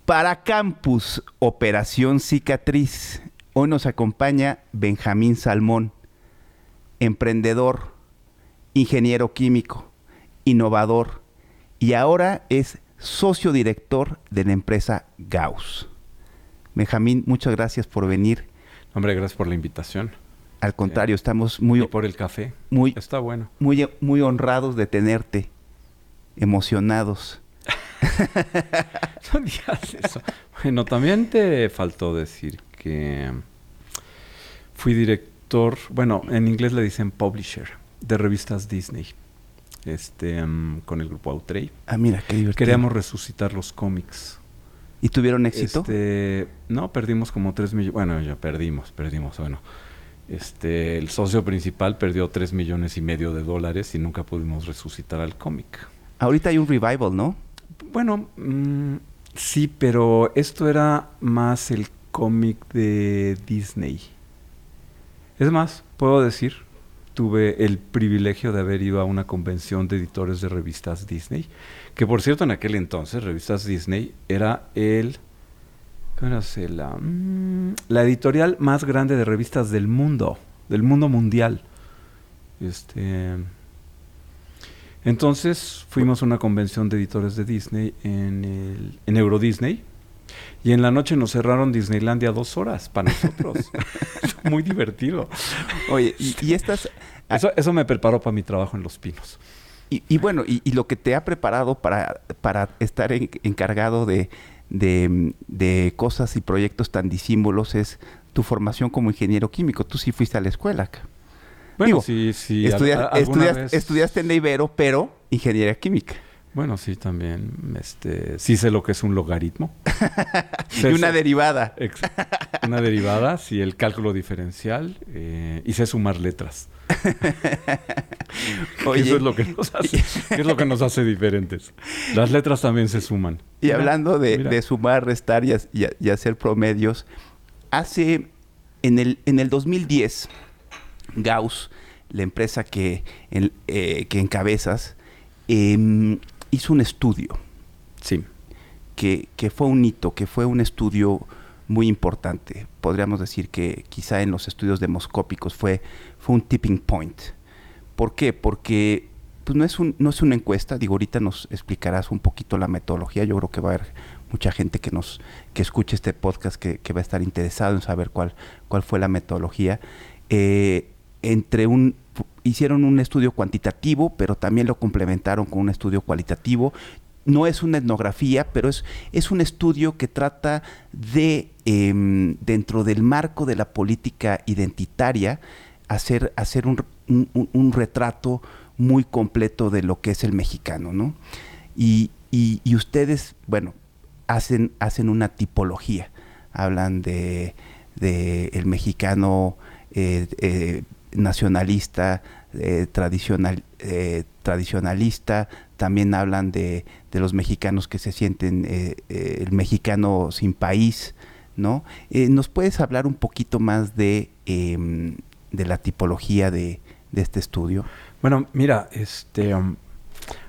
Para Campus, Operación Cicatriz. Hoy nos acompaña Benjamín Salmón, emprendedor, ingeniero químico, innovador y ahora es socio director de la empresa Gauss. Benjamín, muchas gracias por venir. Hombre, gracias por la invitación. Al contrario, estamos muy... Y por el café. Está bueno. Muy honrados de tenerte, emocionados. No digas eso. Bueno, también te faltó decir que fui director, bueno, en inglés le dicen publisher, de revistas Disney, con el grupo Outrey. Ah, mira, qué divertido. Queríamos resucitar los cómics. ¿Y tuvieron éxito? No, perdimos como 3 millones. Bueno, ya perdimos. Bueno, el socio principal perdió $3.5 millones y nunca pudimos resucitar al cómic. Ahorita hay un revival, ¿no? Bueno, sí, pero esto era más el cómic de Disney. Es más, puedo decir, tuve el privilegio de haber ido a una convención de editores de revistas Disney, que por cierto en aquel entonces, revistas Disney era la editorial más grande de revistas del mundo mundial. Entonces fuimos a una convención de editores de Disney en Euro Disney y en la noche nos cerraron Disneylandia 2 horas para nosotros. Muy divertido. Oye, y estas... Eso me preparó para mi trabajo en Los Pinos. Y bueno, y lo que te ha preparado para estar encargado de cosas y proyectos tan disímbolos es tu formación como ingeniero químico. Tú sí fuiste a la escuela. Bueno, sí. Estudiaste en la Ibero, pero ingeniería química. Bueno, sí, también. Sí sé lo que es un logaritmo. Y una derivada. Una derivada, sí, el cálculo diferencial. Y sé sumar letras. Oye, eso es lo que nos hace diferentes. Las letras también se suman. Y hablando de sumar, restar y hacer promedios, en el 2010... Gauss, la empresa que encabezas, hizo un estudio. Sí. Que fue un hito, que fue un estudio muy importante. Podríamos decir que quizá en los estudios demoscópicos fue un tipping point. ¿Por qué? Porque pues, no es una encuesta. Digo, ahorita nos explicarás un poquito la metodología. Yo creo que va a haber mucha gente que escuche este podcast que va a estar interesado en saber cuál fue la metodología. Hicieron un estudio cuantitativo, pero también lo complementaron con un estudio cualitativo. No es una etnografía, pero es un estudio que trata de, dentro del marco de la política identitaria, hacer un retrato muy completo de lo que es el mexicano, ¿no? Y ustedes, bueno, hacen una tipología. Hablan de el mexicano nacionalista, tradicionalista. También hablan de los mexicanos que se sienten el mexicano sin país, ¿no? ¿Nos puedes hablar un poquito más de la tipología de este estudio? Bueno, mira,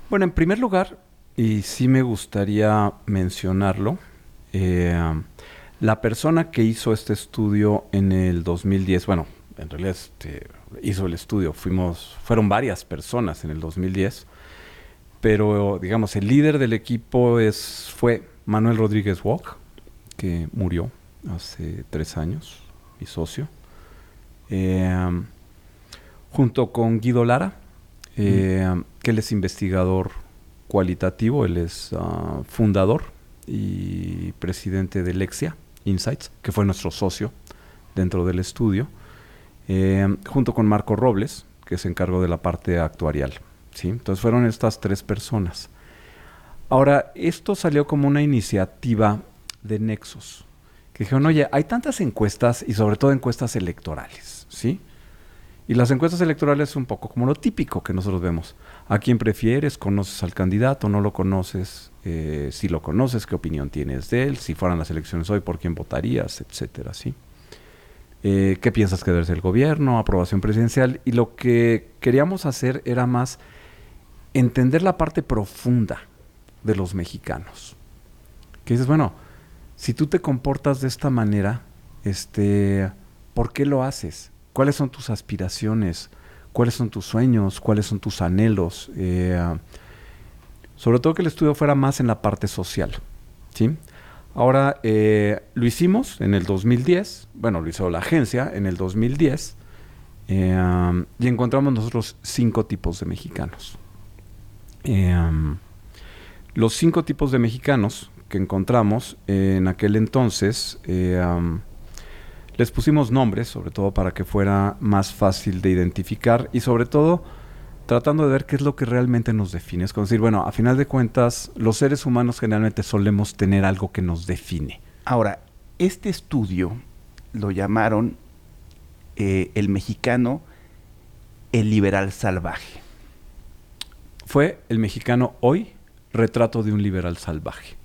bueno, en primer lugar, y sí me gustaría mencionarlo, la persona que hizo este estudio en el 2010, bueno, en realidad hizo el estudio, fueron varias personas en el 2010, pero digamos el líder del equipo fue Manuel Rodríguez Wok, que murió hace 3 años, mi socio, junto con Guido Lara, que él es investigador cualitativo, él es fundador y presidente de Lexia Insights, que fue nuestro socio dentro del estudio. Junto con Marco Robles, que se encargó de la parte actuarial, ¿sí? Entonces fueron estas 3 personas. Ahora, esto salió como una iniciativa de Nexos, que dijeron, oye, hay tantas encuestas y sobre todo encuestas electorales, ¿sí? Y las encuestas electorales son un poco como lo típico que nosotros vemos. ¿A quién prefieres? ¿Conoces al candidato? ¿No lo conoces? Si lo conoces, ¿qué opinión tienes de él? Si fueran las elecciones hoy, ¿por quién votarías? Etcétera, ¿sí? ¿Qué piensas que debe ser el gobierno? Aprobación presidencial. Y lo que queríamos hacer era más entender la parte profunda de los mexicanos. Que dices, bueno, si tú te comportas de esta manera, ¿por qué lo haces? ¿Cuáles son tus aspiraciones? ¿Cuáles son tus sueños? ¿Cuáles son tus anhelos? Sobre todo que el estudio fuera más en la parte social, ¿sí? Ahora, lo hicimos en el 2010, bueno, lo hizo la agencia en el 2010, y encontramos nosotros 5 tipos de mexicanos. Los 5 tipos de mexicanos que encontramos en aquel entonces, les pusimos nombres, sobre todo para que fuera más fácil de identificar y sobre todo tratando de ver qué es lo que realmente nos define. Es como decir, bueno, a final de cuentas, los seres humanos generalmente solemos tener algo que nos define. Ahora, este estudio lo llamaron el mexicano, el liberal salvaje. Fue el mexicano hoy, retrato de un liberal salvaje.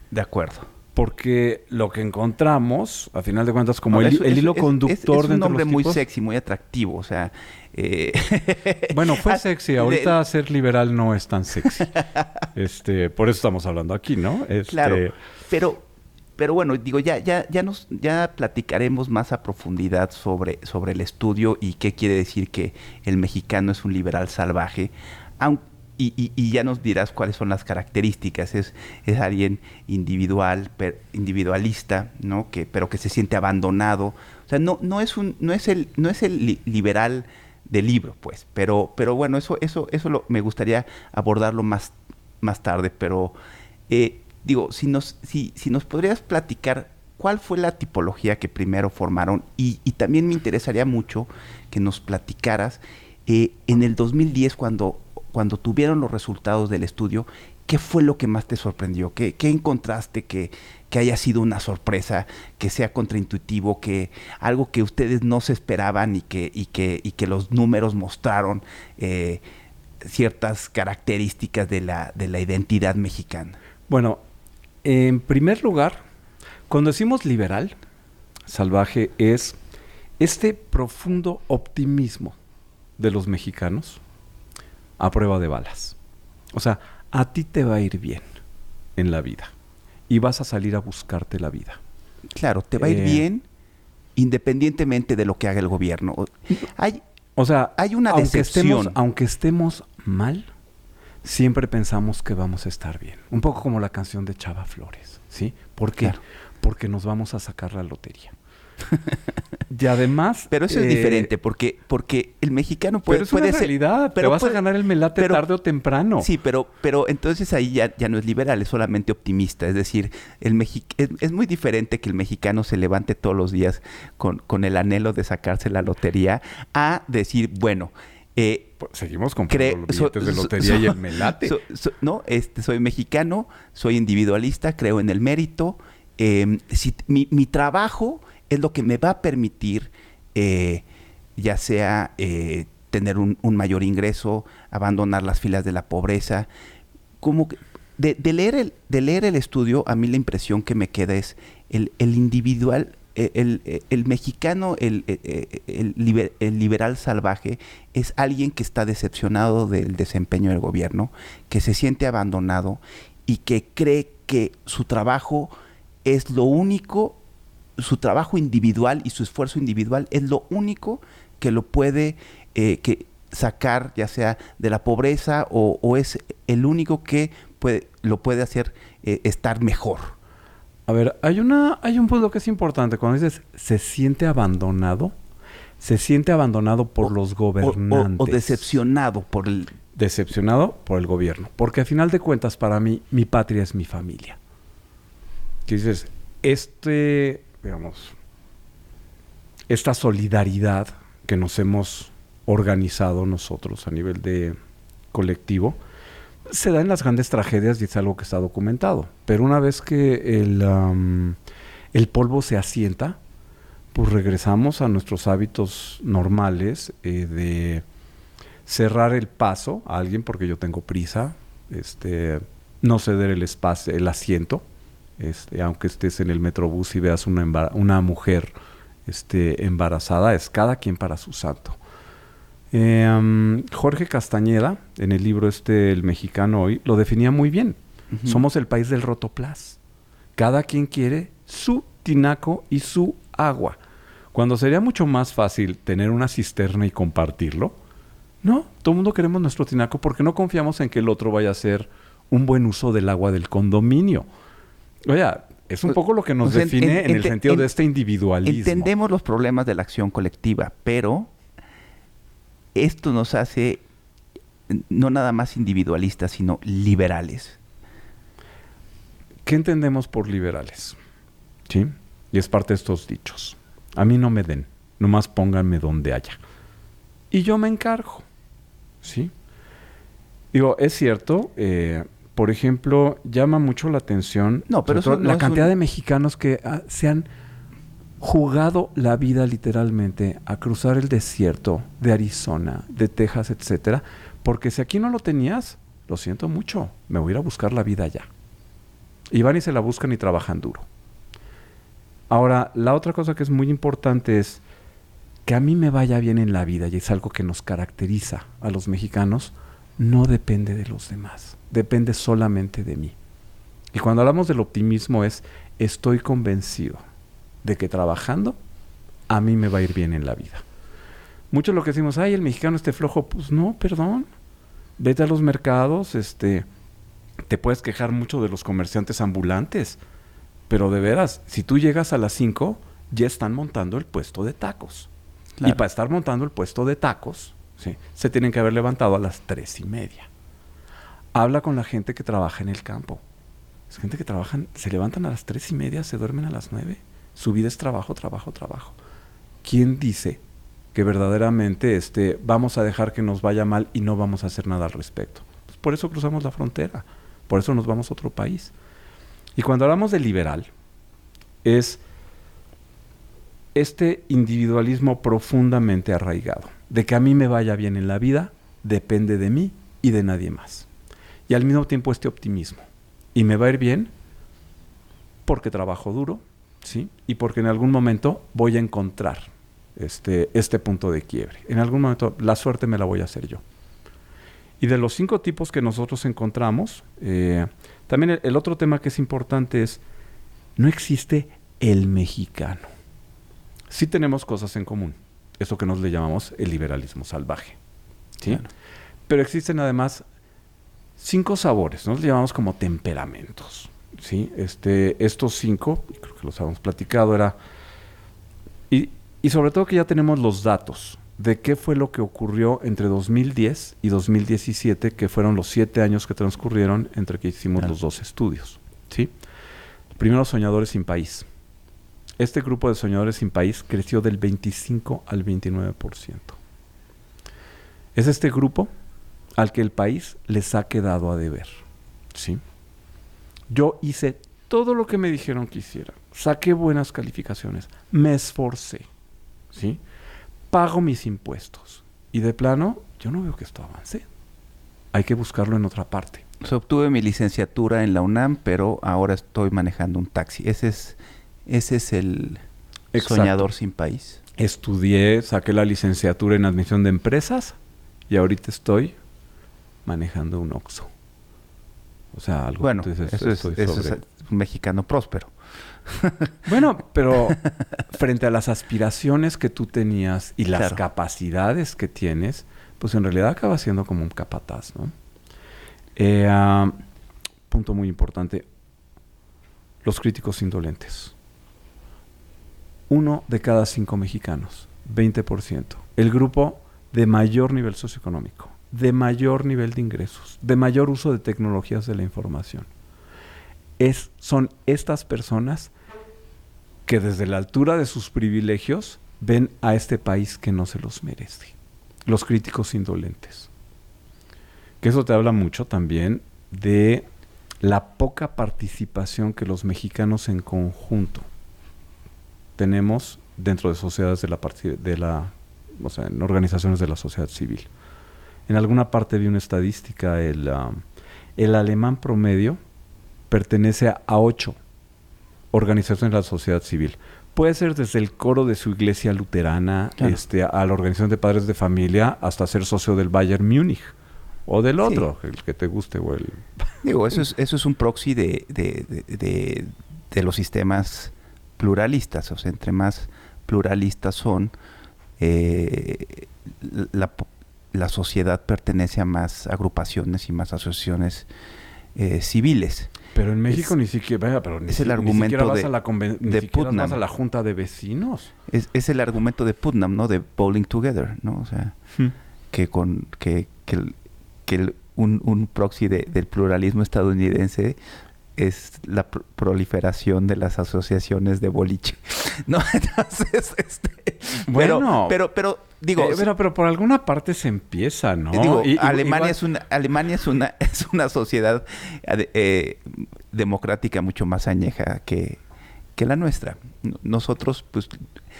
De acuerdo. Porque lo que encontramos, a final de cuentas, como el hilo conductor es un nombre muy sexy, muy atractivo, o sea... Bueno, fue sexy. Ahorita ser liberal no es tan sexy. Por eso estamos hablando aquí, ¿no? Claro, pero bueno, digo, ya platicaremos más a profundidad sobre el estudio y qué quiere decir que el mexicano es un liberal salvaje, y ya nos dirás cuáles son las características. Es alguien individualista, ¿no? Pero que se siente abandonado. O sea, no es el liberal del libro, pues. Pero bueno, eso me gustaría abordarlo más tarde. Pero digo, si nos podrías platicar cuál fue la tipología que primero formaron, y también me interesaría mucho que nos platicaras en el 2010 cuando tuvieron los resultados del estudio, ¿qué fue lo que más te sorprendió? ¿Qué encontraste que haya sido una sorpresa, que sea contraintuitivo, que algo que ustedes no se esperaban y que los números mostraron ciertas características de la identidad mexicana? Bueno, en primer lugar, cuando decimos liberal, salvaje, es este profundo optimismo de los mexicanos a prueba de balas. O sea, a ti te va a ir bien en la vida y vas a salir a buscarte la vida. Claro, te va a ir bien independientemente de lo que haga el gobierno. Hay una decepción. Aunque estemos mal, siempre pensamos que vamos a estar bien. Un poco como la canción de Chava Flores, ¿sí? ¿Por qué? Claro. Porque nos vamos a sacar la lotería. Y además... Pero eso es diferente, porque el mexicano puede... Pero es una realidad, pero vas a ganar el melate tarde o temprano. Sí, pero entonces ahí ya no es liberal, es solamente optimista. Es decir, es muy diferente que el mexicano se levante todos los días con el anhelo de sacarse la lotería, a decir, bueno... seguimos comprando los billetes de lotería y el melate. Soy mexicano, soy individualista, creo en el mérito. Mi trabajo es lo que me va a permitir, ya sea tener un mayor ingreso, abandonar las filas de la pobreza. Como que de leer el estudio, a mí la impresión que me queda es el individual, el mexicano, el liberal salvaje, es alguien que está decepcionado del desempeño del gobierno, que se siente abandonado y que cree que su trabajo es lo único, su trabajo individual y su esfuerzo individual es lo único que lo puede sacar, ya sea de la pobreza, o es el único que lo puede hacer estar mejor. A ver, hay un punto que es importante. Cuando dices se siente abandonado por los gobernantes. O decepcionado por el... Decepcionado por el gobierno. Porque a final de cuentas, para mí, mi patria es mi familia. Que dices, esta solidaridad que nos hemos organizado nosotros a nivel de colectivo, se da en las grandes tragedias y es algo que está documentado. Pero una vez que el polvo se asienta, pues regresamos a nuestros hábitos normales de cerrar el paso a alguien porque yo tengo prisa, no ceder el espacio, el asiento, aunque estés en el metrobús y veas una mujer embarazada, es cada quien para su santo. Jorge Castañeda, en el libro El Mexicano Hoy, lo definía muy bien. Uh-huh. Somos el país del rotoplas. Cada quien quiere su tinaco y su agua. Cuando sería mucho más fácil tener una cisterna y compartirlo, no, todo el mundo queremos nuestro tinaco porque no confiamos en que el otro vaya a hacer un buen uso del agua del condominio. Oye, es un poco lo que nos define en el sentido de este individualismo. Entendemos los problemas de la acción colectiva, pero esto nos hace no nada más individualistas, sino liberales. ¿Qué entendemos por liberales? ¿Sí? Y es parte de estos dichos. A mí no me den, nomás pónganme donde haya. Y yo me encargo. ¿Sí? Digo, es cierto, por ejemplo, llama mucho la atención pero eso la cantidad de mexicanos que se han jugado la vida literalmente a cruzar el desierto de Arizona, de Texas, etcétera, porque si aquí no lo tenías, lo siento mucho, me voy a ir a buscar la vida allá. Y van y se la buscan y trabajan duro. Ahora, la otra cosa que es muy importante es que a mí me vaya bien en la vida, y es algo que nos caracteriza a los mexicanos, no depende de los demás, depende solamente de mí. Y cuando hablamos del optimismo estoy convencido de que trabajando a mí me va a ir bien en la vida. Mucho lo que decimos, ay, el mexicano flojo, pues no, perdón. Vete a los mercados, te puedes quejar mucho de los comerciantes ambulantes, pero de veras, si tú llegas a las 5, ya están montando el puesto de tacos. Claro. Y para estar montando el puesto de tacos, ¿sí?, se tienen que haber levantado a las 3:30. Habla con la gente que trabaja en el campo. Es gente que trabajan, se levantan a las 3:30, se duermen a las 9. Su vida es trabajo, trabajo, trabajo. ¿Quién dice que verdaderamente vamos a dejar que nos vaya mal y no vamos a hacer nada al respecto? Pues por eso cruzamos la frontera, por eso nos vamos a otro país. Y cuando hablamos de liberal, es este individualismo profundamente arraigado, de que a mí me vaya bien en la vida, depende de mí y de nadie más. Y al mismo tiempo este optimismo. Y me va a ir bien porque trabajo duro, ¿sí? Y porque en algún momento voy a encontrar este punto de quiebre. En algún momento la suerte me la voy a hacer yo. Y de los 5 tipos que nosotros encontramos, también el otro tema que es importante es, no existe el mexicano. Sí tenemos cosas en común, eso que nos le llamamos el liberalismo salvaje, ¿sí? Claro. Pero existen además 5 sabores, nos le llamamos como temperamentos, ¿sí? Estos 5, creo que los habíamos platicado, y sobre todo que ya tenemos los datos de qué fue lo que ocurrió entre 2010 y 2017, que fueron los 7 años que transcurrieron entre que hicimos los 2 estudios, ¿sí? Primero, soñadores sin país. Este grupo de soñadores sin país creció del 25 al 29%. Es este grupo al que el país les ha quedado a deber, ¿sí? Yo hice todo lo que me dijeron que hiciera. Saqué buenas calificaciones. Me esforcé, ¿sí? Pago mis impuestos. Y de plano, yo no veo que esto avance. Hay que buscarlo en otra parte. O sea, obtuve mi licenciatura en la UNAM, pero ahora estoy manejando un taxi. Ese es el soñador sin país. Estudié, saqué la licenciatura en admisión de empresas y ahorita estoy manejando un Oxxo. O sea, algo bueno, que dices, eso es un mexicano próspero. Bueno, pero frente a las aspiraciones que tú tenías y las capacidades que tienes, pues en realidad acaba siendo como un capataz, ¿no? Punto muy importante. Los críticos indolentes. 1 de cada 5 mexicanos, 20%. El grupo de mayor nivel socioeconómico, de mayor nivel de ingresos, de mayor uso de tecnologías de la información. Son estas personas que desde la altura de sus privilegios ven a este país que no se los merece. Los críticos indolentes. Que eso te habla mucho también de la poca participación que los mexicanos en conjunto tenemos dentro de sociedades o sea, en organizaciones de la sociedad civil. En alguna parte vi una estadística, el alemán promedio pertenece a 8 organizaciones de la sociedad civil. Puede ser desde el coro de su iglesia luterana, claro, a la organización de padres de familia, hasta ser socio del Bayern Múnich o del otro, sí, el que te guste. Digo, eso es un proxy de los sistemas pluralistas, o sea, entre más pluralistas son, la, la sociedad pertenece a más agrupaciones y más asociaciones civiles. Pero en México ni siquiera, pero es el argumento vas a la de Putnam. Vas a la junta de vecinos. Es el argumento de Putnam, ¿no? De Bowling Together, ¿no? O sea, un proxy del pluralismo estadounidense es la proliferación de las asociaciones de boliche. No, entonces, bueno, pero digo, pero por alguna parte se empieza, ¿no? Digo, Alemania es una sociedad democrática mucho más añeja que la nuestra. Nosotros, pues,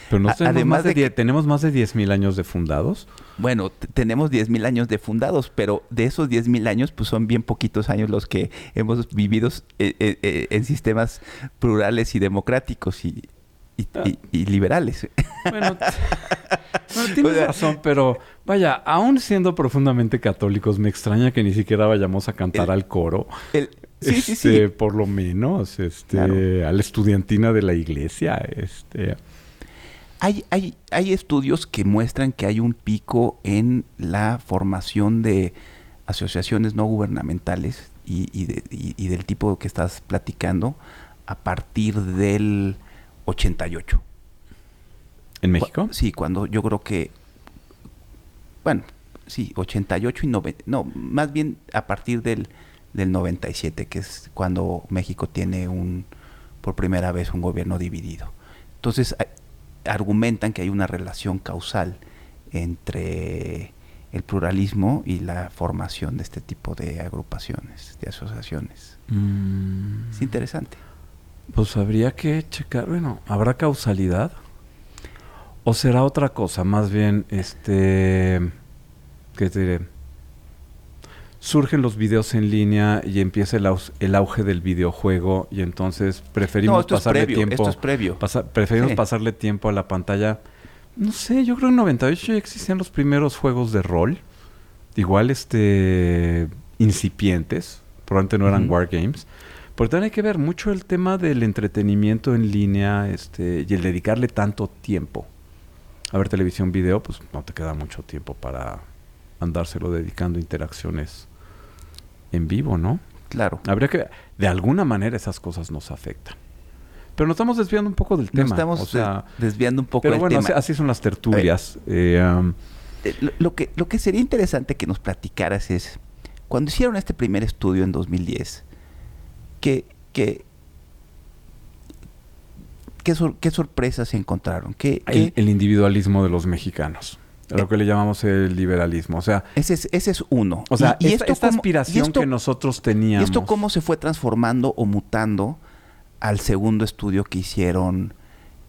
pero no además tenemos más de 10,000 años de fundados. Bueno, tenemos 10,000 años de fundados, pero de esos 10,000 años, pues son bien poquitos años los que hemos vivido en sistemas plurales y democráticos y liberales. Bueno, tienes razón, pero vaya, aún siendo profundamente católicos, me extraña que ni siquiera vayamos a cantar al coro. Sí. Por lo menos, claro. A la estudiantina de la iglesia, Hay estudios que muestran que hay un pico en la formación de asociaciones no gubernamentales y del tipo que estás platicando a partir del 88. ¿En México? Sí, cuando yo creo que... Bueno, sí, 88 y 90... No, más bien a partir del 97, que es cuando México tiene por primera vez un gobierno dividido. Entonces, argumentan que hay una relación causal entre el pluralismo y la formación de este tipo de agrupaciones, de asociaciones. Es interesante. Pues habría que checar, bueno, ¿habrá causalidad? ¿O será otra cosa? Más bien, ¿qué te diré? Surgen los videos en línea y empieza el auge del videojuego y entonces preferimos pasarle tiempo. Esto es previo. Preferimos pasarle tiempo a la pantalla. No sé, yo creo que en 98 ya existían los primeros juegos de rol. Igual incipientes. Probablemente no eran wargames. Pero también hay que ver mucho el tema del entretenimiento en línea y el dedicarle tanto tiempo. A ver televisión, video, pues no te queda mucho tiempo para andárselo dedicando a interacciones en vivo, ¿no? Claro. Habría que... De alguna manera esas cosas nos afectan. Pero nos estamos desviando un poco del tema. Nos estamos desviando un poco del tema. Pero bueno, así son las tertulias. Lo que sería interesante que nos platicaras es... Cuando hicieron este primer estudio en 2010... ¿Qué sorpresas se encontraron? El individualismo de los mexicanos. Lo que le llamamos el liberalismo. O sea, ese es uno. O sea, esta aspiración que nosotros teníamos. ¿Y esto cómo se fue transformando o mutando al segundo estudio que hicieron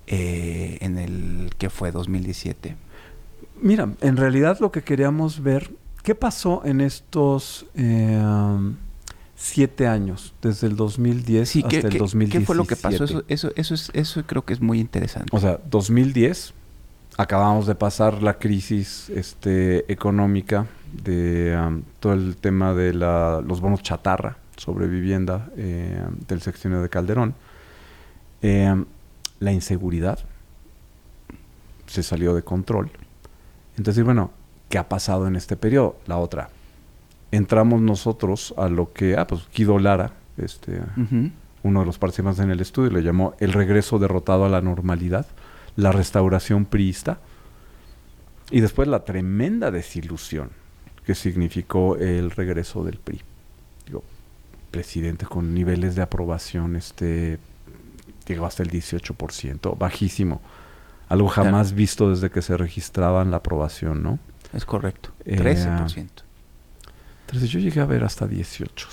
en el que fue 2017? Mira, en realidad lo que queríamos ver, ¿qué pasó en estos 7 años, desde el 2010 hasta el 2017? ¿Qué fue lo que pasó? Eso creo que es muy interesante. O sea, 2010, acabamos de pasar la crisis económica de todo el tema de los bonos chatarra sobre vivienda del sexenio de Calderón. La inseguridad se salió de control. Entonces, bueno, ¿qué ha pasado en este periodo? La otra. Entramos nosotros a lo que, pues Guido Lara, uno de los participantes en el estudio, le llamó el regreso derrotado a la normalidad, la restauración priista, y después la tremenda desilusión que significó el regreso del PRI. Digo, presidente con niveles de aprobación, llegó hasta el 18%, bajísimo. Algo jamás visto desde que se registraban la aprobación, ¿no? Es correcto, 13%. Yo llegué a ver hasta 18.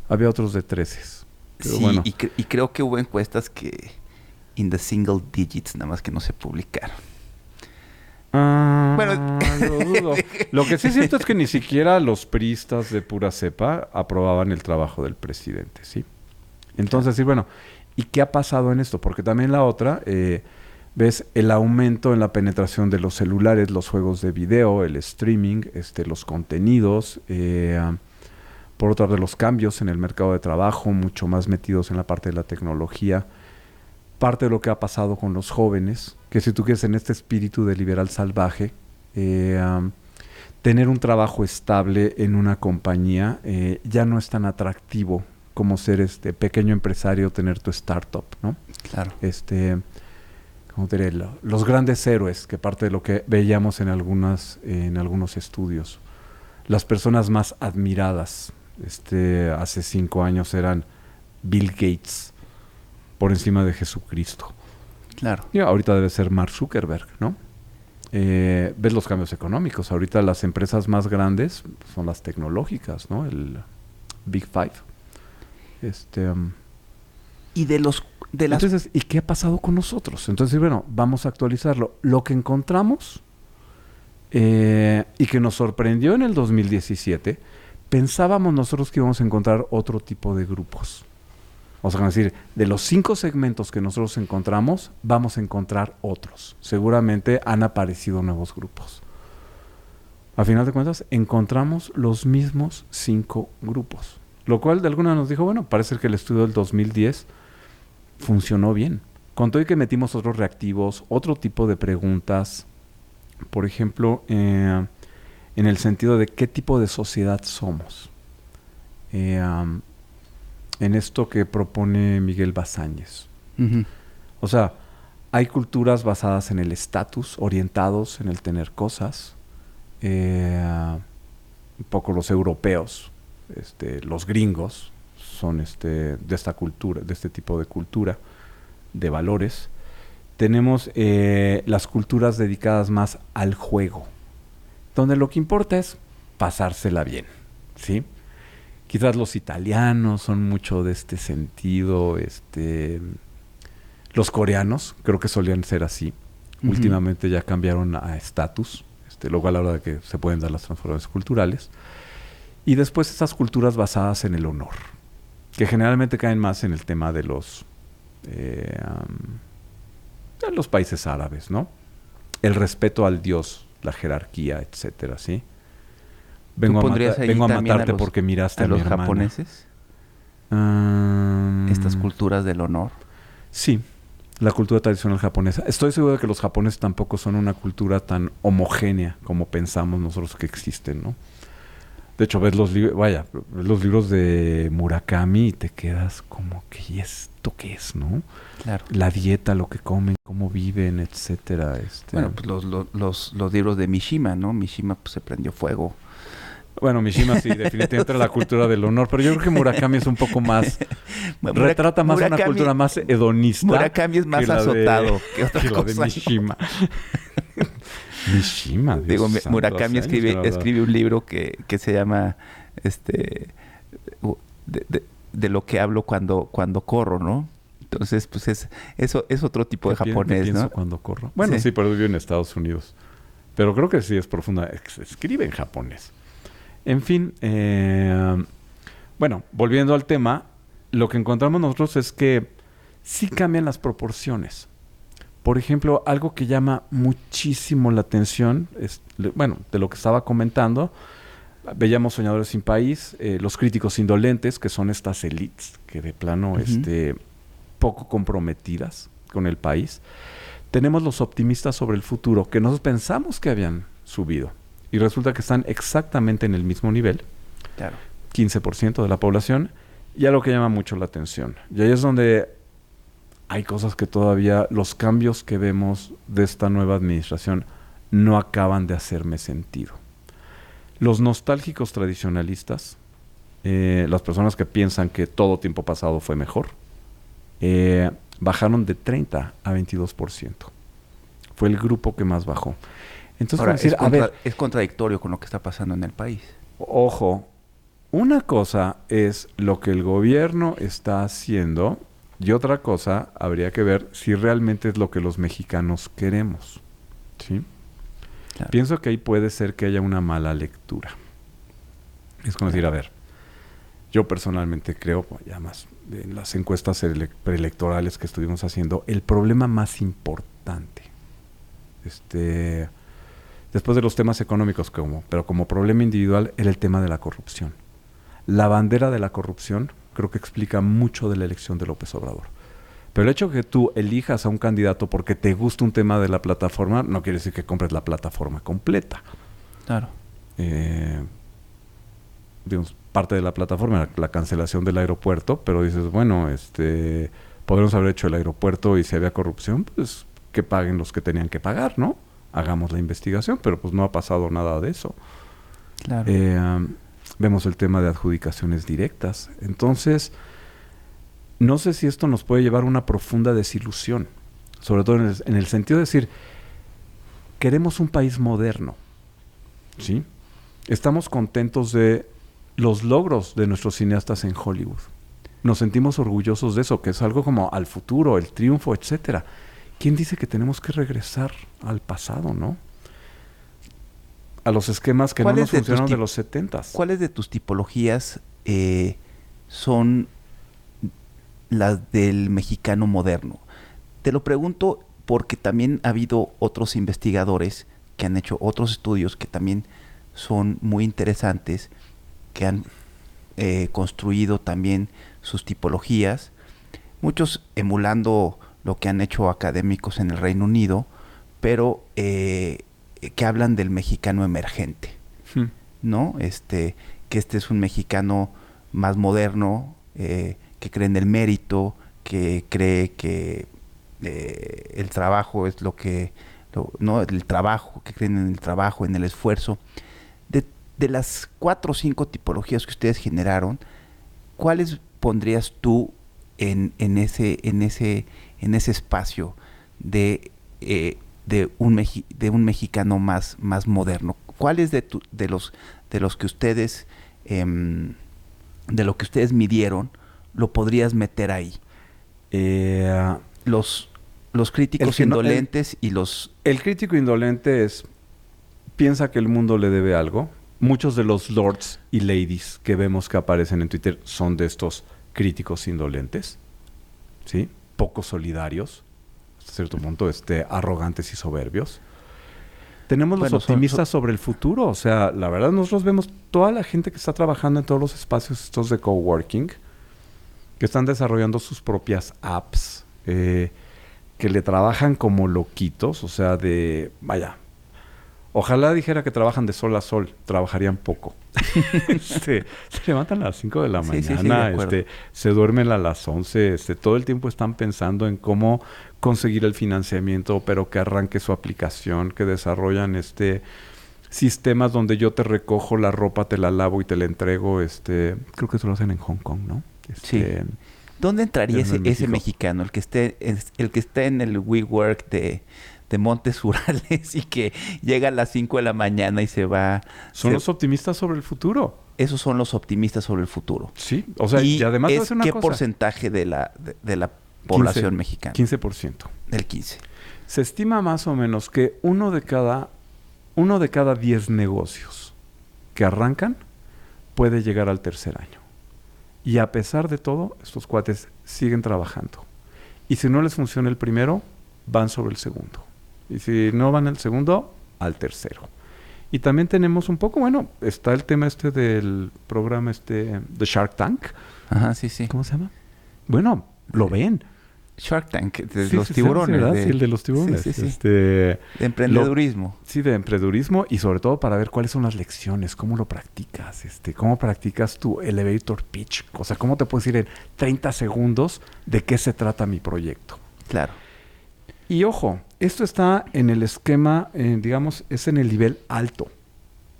Había otros de 13. Pero sí, bueno. y creo que hubo encuestas que in the single digits, nada más que no se publicaron. Bueno, lo dudo. Lo que sí es cierto es que ni siquiera los priistas de pura cepa aprobaban el trabajo del presidente, ¿sí? Entonces, sí, bueno, ¿y qué ha pasado en esto? Porque también la otra, ves el aumento en la penetración de los celulares, los juegos de video, el streaming, los contenidos, por otra de los cambios en el mercado de trabajo, mucho más metidos en la parte de la tecnología. parte de lo que ha pasado con los jóvenes, que si tú quieres en este espíritu de liberal salvaje, tener un trabajo estable en una compañía ya no es tan atractivo como ser pequeño empresario, tener tu startup, ¿no? Claro. ¿Cómo te diré? Los grandes héroes, que parte de lo que veíamos en algunos estudios. Las personas más admiradas hace 5 años eran Bill Gates, por encima de Jesucristo. Claro. Y ahorita debe ser Mark Zuckerberg, ¿no? Ves los cambios económicos. Ahorita las empresas más grandes son las tecnológicas, ¿no? El Big Five. Y Entonces, ¿y qué ha pasado con nosotros? Entonces, bueno, vamos a actualizarlo. Lo que encontramos y que nos sorprendió en el 2017, pensábamos nosotros que íbamos a encontrar otro tipo de grupos. O sea, es decir, de los 5 segmentos que nosotros encontramos, vamos a encontrar otros. Seguramente han aparecido nuevos grupos. A final de cuentas, encontramos los mismos 5 grupos. Lo cual de alguna nos dijo, bueno, parece que el estudio del 2010 funcionó bien. Con todo y que metimos otros reactivos, otro tipo de preguntas. Por ejemplo, en el sentido de qué tipo de sociedad somos. En esto que propone Miguel Basáñez. Uh-huh. O sea, hay culturas basadas en el estatus, orientados en el tener cosas. Un poco los europeos, los gringos, son de esta cultura, de este tipo de cultura, de valores. Tenemos las culturas dedicadas más al juego, donde lo que importa es pasársela bien, ¿sí? Quizás los italianos son mucho de este sentido, los coreanos creo que solían ser así. Uh-huh. Últimamente ya cambiaron a estatus, lo cual habla de que se pueden dar las transformaciones culturales. Y después esas culturas basadas en el honor, que generalmente caen más en el tema de los países árabes, ¿no? El respeto al Dios, la jerarquía, etcétera, ¿sí? Vengo a matarte porque miraste a mi hermana. ¿A los japoneses? Estas culturas del honor. Sí, la cultura tradicional japonesa. Estoy seguro de que los japoneses tampoco son una cultura tan homogénea como pensamos nosotros que existen, ¿no? De hecho, ves los libros de Murakami y te quedas como que, ¿y esto qué es, no? Claro. La dieta, lo que comen, cómo viven, etcétera. Bueno, pues los libros de Mishima, ¿no? Mishima pues se prendió fuego. Bueno, Mishima sí, definitivamente era la cultura del honor, pero yo creo que Murakami es un poco más... retrata más una cultura más hedonista. Murakami es más azotado que otra cosa. Que lo de Mishima. Mishima, Dios Digo, santo, Murakami escribe un libro que se llama de lo que hablo cuando corro, ¿no? Entonces, pues eso es otro tipo de japonés, pienso ¿no? Cuando corro. Bueno, sí, pero vive en Estados Unidos. Pero creo que sí es profunda. Escribe en japonés. En fin, bueno, volviendo al tema, lo que encontramos nosotros es que sí cambian las proporciones. Por ejemplo, algo que llama muchísimo la atención, de lo que estaba comentando, veíamos Soñadores sin País, los críticos indolentes, que son estas élites que de plano poco comprometidas con el país. Tenemos los optimistas sobre el futuro, que nosotros pensamos que habían subido. Y resulta que están exactamente en el mismo nivel. Claro. 15% de la población. Y algo que llama mucho la atención. Y ahí es donde hay cosas que todavía, los cambios que vemos de esta nueva administración no acaban de hacerme sentido. Los nostálgicos tradicionalistas, las personas que piensan que todo tiempo pasado fue mejor, bajaron de 30 a 22%. Fue el grupo que más bajó. Entonces, ahora, es contradictorio con lo que está pasando en el país. Ojo, una cosa es lo que el gobierno está haciendo y otra cosa habría que ver si realmente es lo que los mexicanos queremos. ¿Sí? Claro. Pienso que ahí puede ser que haya una mala lectura. Es como decir, a ver, yo personalmente creo, ya más en las encuestas preelectorales que estuvimos haciendo, el problema más importante, después de los temas económicos, pero como problema individual, era el tema de la corrupción. La bandera de la corrupción creo que explica mucho de la elección de López Obrador. Pero el hecho que tú elijas a un candidato porque te gusta un tema de la plataforma, no quiere decir que compres la plataforma completa. Claro. Digamos, parte de la plataforma, la cancelación del aeropuerto, pero dices, bueno, podríamos haber hecho el aeropuerto y si había corrupción, pues que paguen los que tenían que pagar, ¿no? Hagamos la investigación, pero pues no ha pasado nada de eso. Claro. Vemos el tema de adjudicaciones directas. Entonces, no sé si esto nos puede llevar a una profunda desilusión, sobre todo en el sentido de decir, queremos un país moderno, ¿sí? Estamos contentos de los logros de nuestros cineastas en Hollywood. Nos sentimos orgullosos de eso, que es algo como al futuro, el triunfo, etcétera. ¿Quién dice que tenemos que regresar al pasado, no? A los esquemas que no nos funcionaron de los 70s. ¿Cuáles de tus tipologías son las del mexicano moderno? Te lo pregunto porque también ha habido otros investigadores que han hecho otros estudios que también son muy interesantes, que han construido también sus tipologías, muchos emulando lo que han hecho académicos en el Reino Unido, pero que hablan del mexicano emergente, ¿no? Que es un mexicano más moderno, que cree en el mérito, que cree que el trabajo es no, el trabajo, que creen en el trabajo, en el esfuerzo. De las 4 o 5 tipologías que ustedes generaron, ¿cuáles pondrías tú en ese espacio de un mexicano más moderno? ¿Cuáles de los que ustedes de lo que ustedes midieron lo podrías meter ahí? Los críticos indolentes y los... El crítico indolente piensa que el mundo le debe algo. Muchos de los lords y ladies que vemos que aparecen en Twitter son de estos críticos indolentes, ¿sí? Poco solidarios, hasta cierto punto, arrogantes y soberbios. Tenemos los optimistas sobre el futuro. O sea, la verdad, nosotros vemos toda la gente que está trabajando en todos los espacios estos de coworking, que están desarrollando sus propias apps, que le trabajan como loquitos, o sea, ojalá dijera que trabajan de sol a sol, trabajarían poco. Se levantan a las 5 de la mañana, se duermen a las 11, todo el tiempo están pensando en cómo conseguir el financiamiento, pero que arranque su aplicación, que desarrollan sistemas donde yo te recojo la ropa, te la lavo y te la entrego, creo que eso lo hacen en Hong Kong, ¿no? Sí. ¿Dónde entraría ese mexicano, el que esté en el WeWork de Montes Urales y que llega a las 5 de la mañana y se va? Son los optimistas sobre el futuro. Esos son los optimistas sobre el futuro. Sí, o sea, y además es ¿qué porcentaje de la población mexicana? 15%. El 15%. Se estima más o menos que uno de cada 10 negocios que arrancan puede llegar al tercer año. Y a pesar de todo, estos cuates siguen trabajando. Y si no les funciona el primero, van sobre el segundo. Y si no van al segundo, al tercero. Y también tenemos un poco, está el tema del programa de Shark Tank. Ajá, sí. ¿Cómo se llama? Bueno, lo ven. Shark Tank, de los tiburones. Sí, el de los tiburones. Sí. De emprendedurismo. De emprendedurismo y sobre todo para ver cuáles son las lecciones, cómo lo practicas, cómo practicas tu elevator pitch. O sea, cómo te puedes ir en 30 segundos de qué se trata mi proyecto. Claro. Y ojo, esto está en el esquema, es en el nivel alto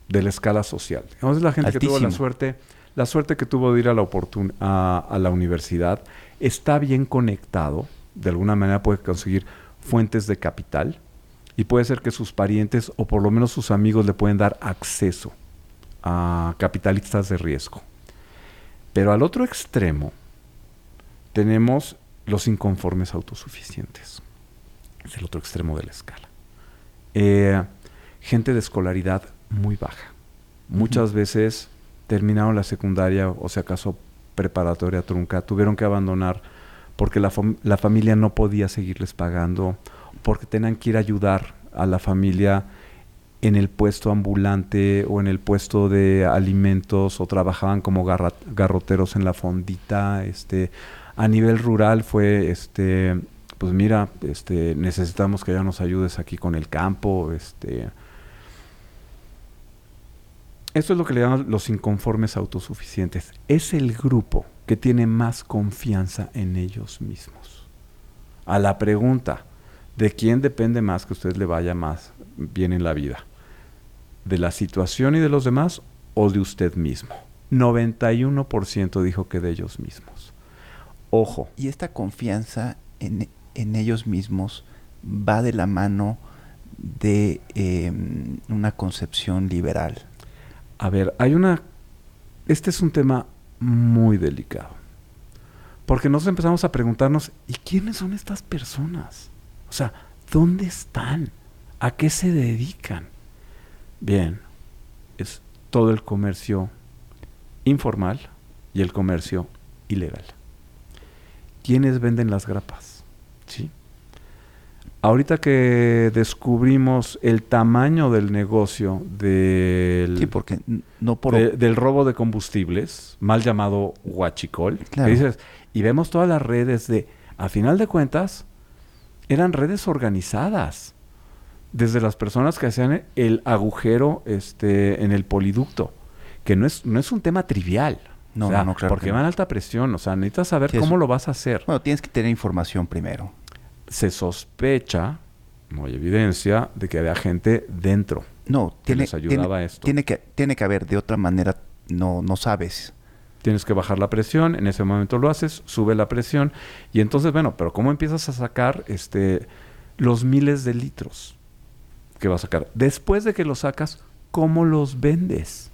de la escala social. Digamos, es la gente altísimo. Que tuvo la suerte que tuvo de ir a la universidad, está bien conectado, de alguna manera puede conseguir fuentes de capital y puede ser que sus parientes o por lo menos sus amigos le pueden dar acceso a capitalistas de riesgo. Pero al otro extremo tenemos los inconformes autosuficientes. Es el otro extremo de la escala. Gente de escolaridad muy baja. Muchas veces terminaron la secundaria o si acaso preparatoria trunca, tuvieron que abandonar porque la familia no podía seguirles pagando, porque tenían que ir a ayudar a la familia en el puesto ambulante o en el puesto de alimentos o trabajaban como garroteros en la fondita, A nivel rural fue, pues mira, necesitamos que ya nos ayudes aquí con el campo, Esto es lo que le llaman los inconformes autosuficientes. Es el grupo que tiene más confianza en ellos mismos. A la pregunta, ¿de quién depende más que usted le vaya más bien en la vida? ¿De la situación y de los demás o de usted mismo? 91% dijo que de ellos mismos. Ojo. Y esta confianza en ellos mismos va de la mano de una concepción liberal. A ver, este es un tema muy delicado. Porque nos empezamos a preguntarnos, ¿y quiénes son estas personas? O sea, ¿dónde están? ¿A qué se dedican? Bien, es todo el comercio informal y el comercio ilegal. ¿Quiénes venden las grapas? ¿Sí? Ahorita que descubrimos el tamaño del negocio Sí, porque no por... del robo de combustibles, mal llamado huachicol, Claro. que dices, y vemos todas las redes a final de cuentas, eran redes organizadas, desde las personas que hacían el agujero en el poliducto, que no es un tema trivial. No, o sea, no, claro. porque va en alta presión, o sea, necesitas saber Sí, cómo lo vas a hacer. Bueno, tienes que tener información primero. Se sospecha, no hay evidencia, de que había gente dentro No, que les ayudaba a esto. Tiene que haber, de otra manera no sabes. Tienes que bajar la presión, en ese momento lo haces, sube la presión, y entonces, bueno, pero ¿cómo empiezas a sacar los miles de litros que vas a sacar? Después de que los sacas, ¿cómo los vendes?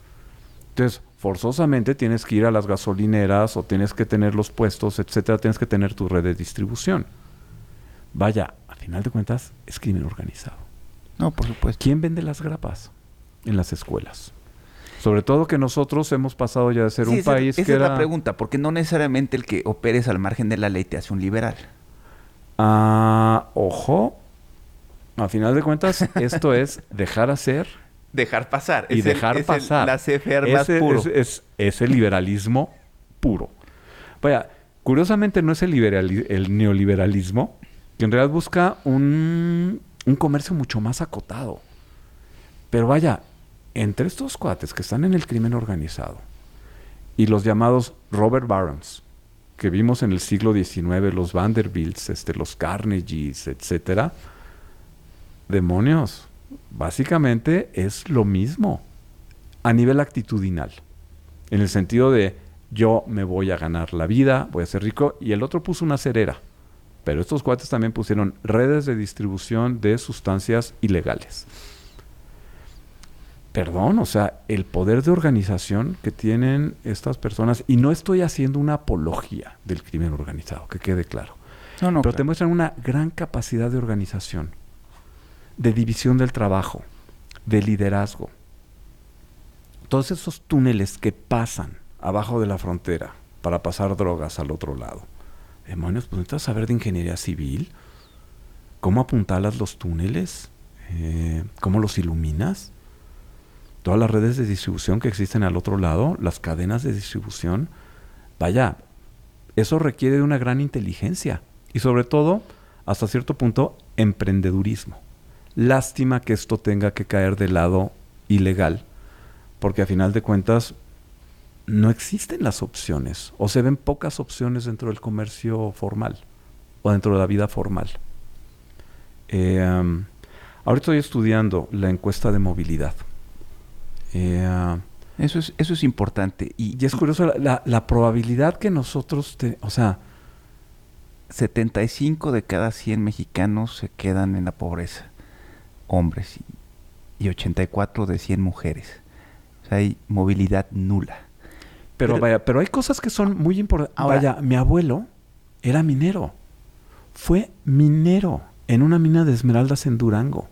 Entonces, forzosamente tienes que ir a las gasolineras o tienes que tener los puestos, etcétera, tienes que tener tu red de distribución. Vaya, a final de cuentas, es crimen organizado. No, por supuesto. ¿Quién vende las grapas en las escuelas? Sobre todo que nosotros hemos pasado ya de ser un país que esa era... es la pregunta, porque no necesariamente el que operes al margen de la ley te hace un liberal. Ojo, a final de cuentas, esto es dejar hacer Dejar pasar. y dejar pasar. La CFR más puro. Es el liberalismo puro. Vaya, curiosamente no es el neoliberalismo, que en realidad busca un comercio mucho más acotado. Pero vaya, entre estos cuates que están en el crimen organizado y los llamados Robert Barons, que vimos en el siglo XIX, los Vanderbilts, los Carnegies, etcétera, demonios, básicamente es lo mismo a nivel actitudinal, en el sentido de yo me voy a ganar la vida, voy a ser rico, y el otro puso una cerera, pero estos cuates también pusieron redes de distribución de sustancias ilegales. Perdón, o sea, el poder de organización que tienen estas personas, y no estoy haciendo una apología del crimen organizado, que quede claro, No, pero claro. te muestran una gran capacidad de organización, de división del trabajo, de liderazgo. Todos esos túneles que pasan abajo de la frontera para pasar drogas al otro lado. Demonios, pues necesitas saber de ingeniería civil, cómo apuntalas los túneles, cómo los iluminas. Todas las redes de distribución que existen al otro lado, las cadenas de distribución, vaya, eso requiere de una gran inteligencia y sobre todo, hasta cierto punto, emprendedurismo. Lástima que esto tenga que caer del lado ilegal, porque a final de cuentas no existen las opciones o se ven pocas opciones dentro del comercio formal o dentro de la vida formal. Ahora estoy estudiando la encuesta de movilidad. Eso es importante. Y es curioso la probabilidad que nosotros, 75 de cada 100 mexicanos se quedan en la pobreza, hombres, y 84 de 100 mujeres. O sea, hay movilidad nula. Pero hay cosas que son muy importantes. Vaya, mi abuelo era minero. Fue minero en una mina de esmeraldas en Durango.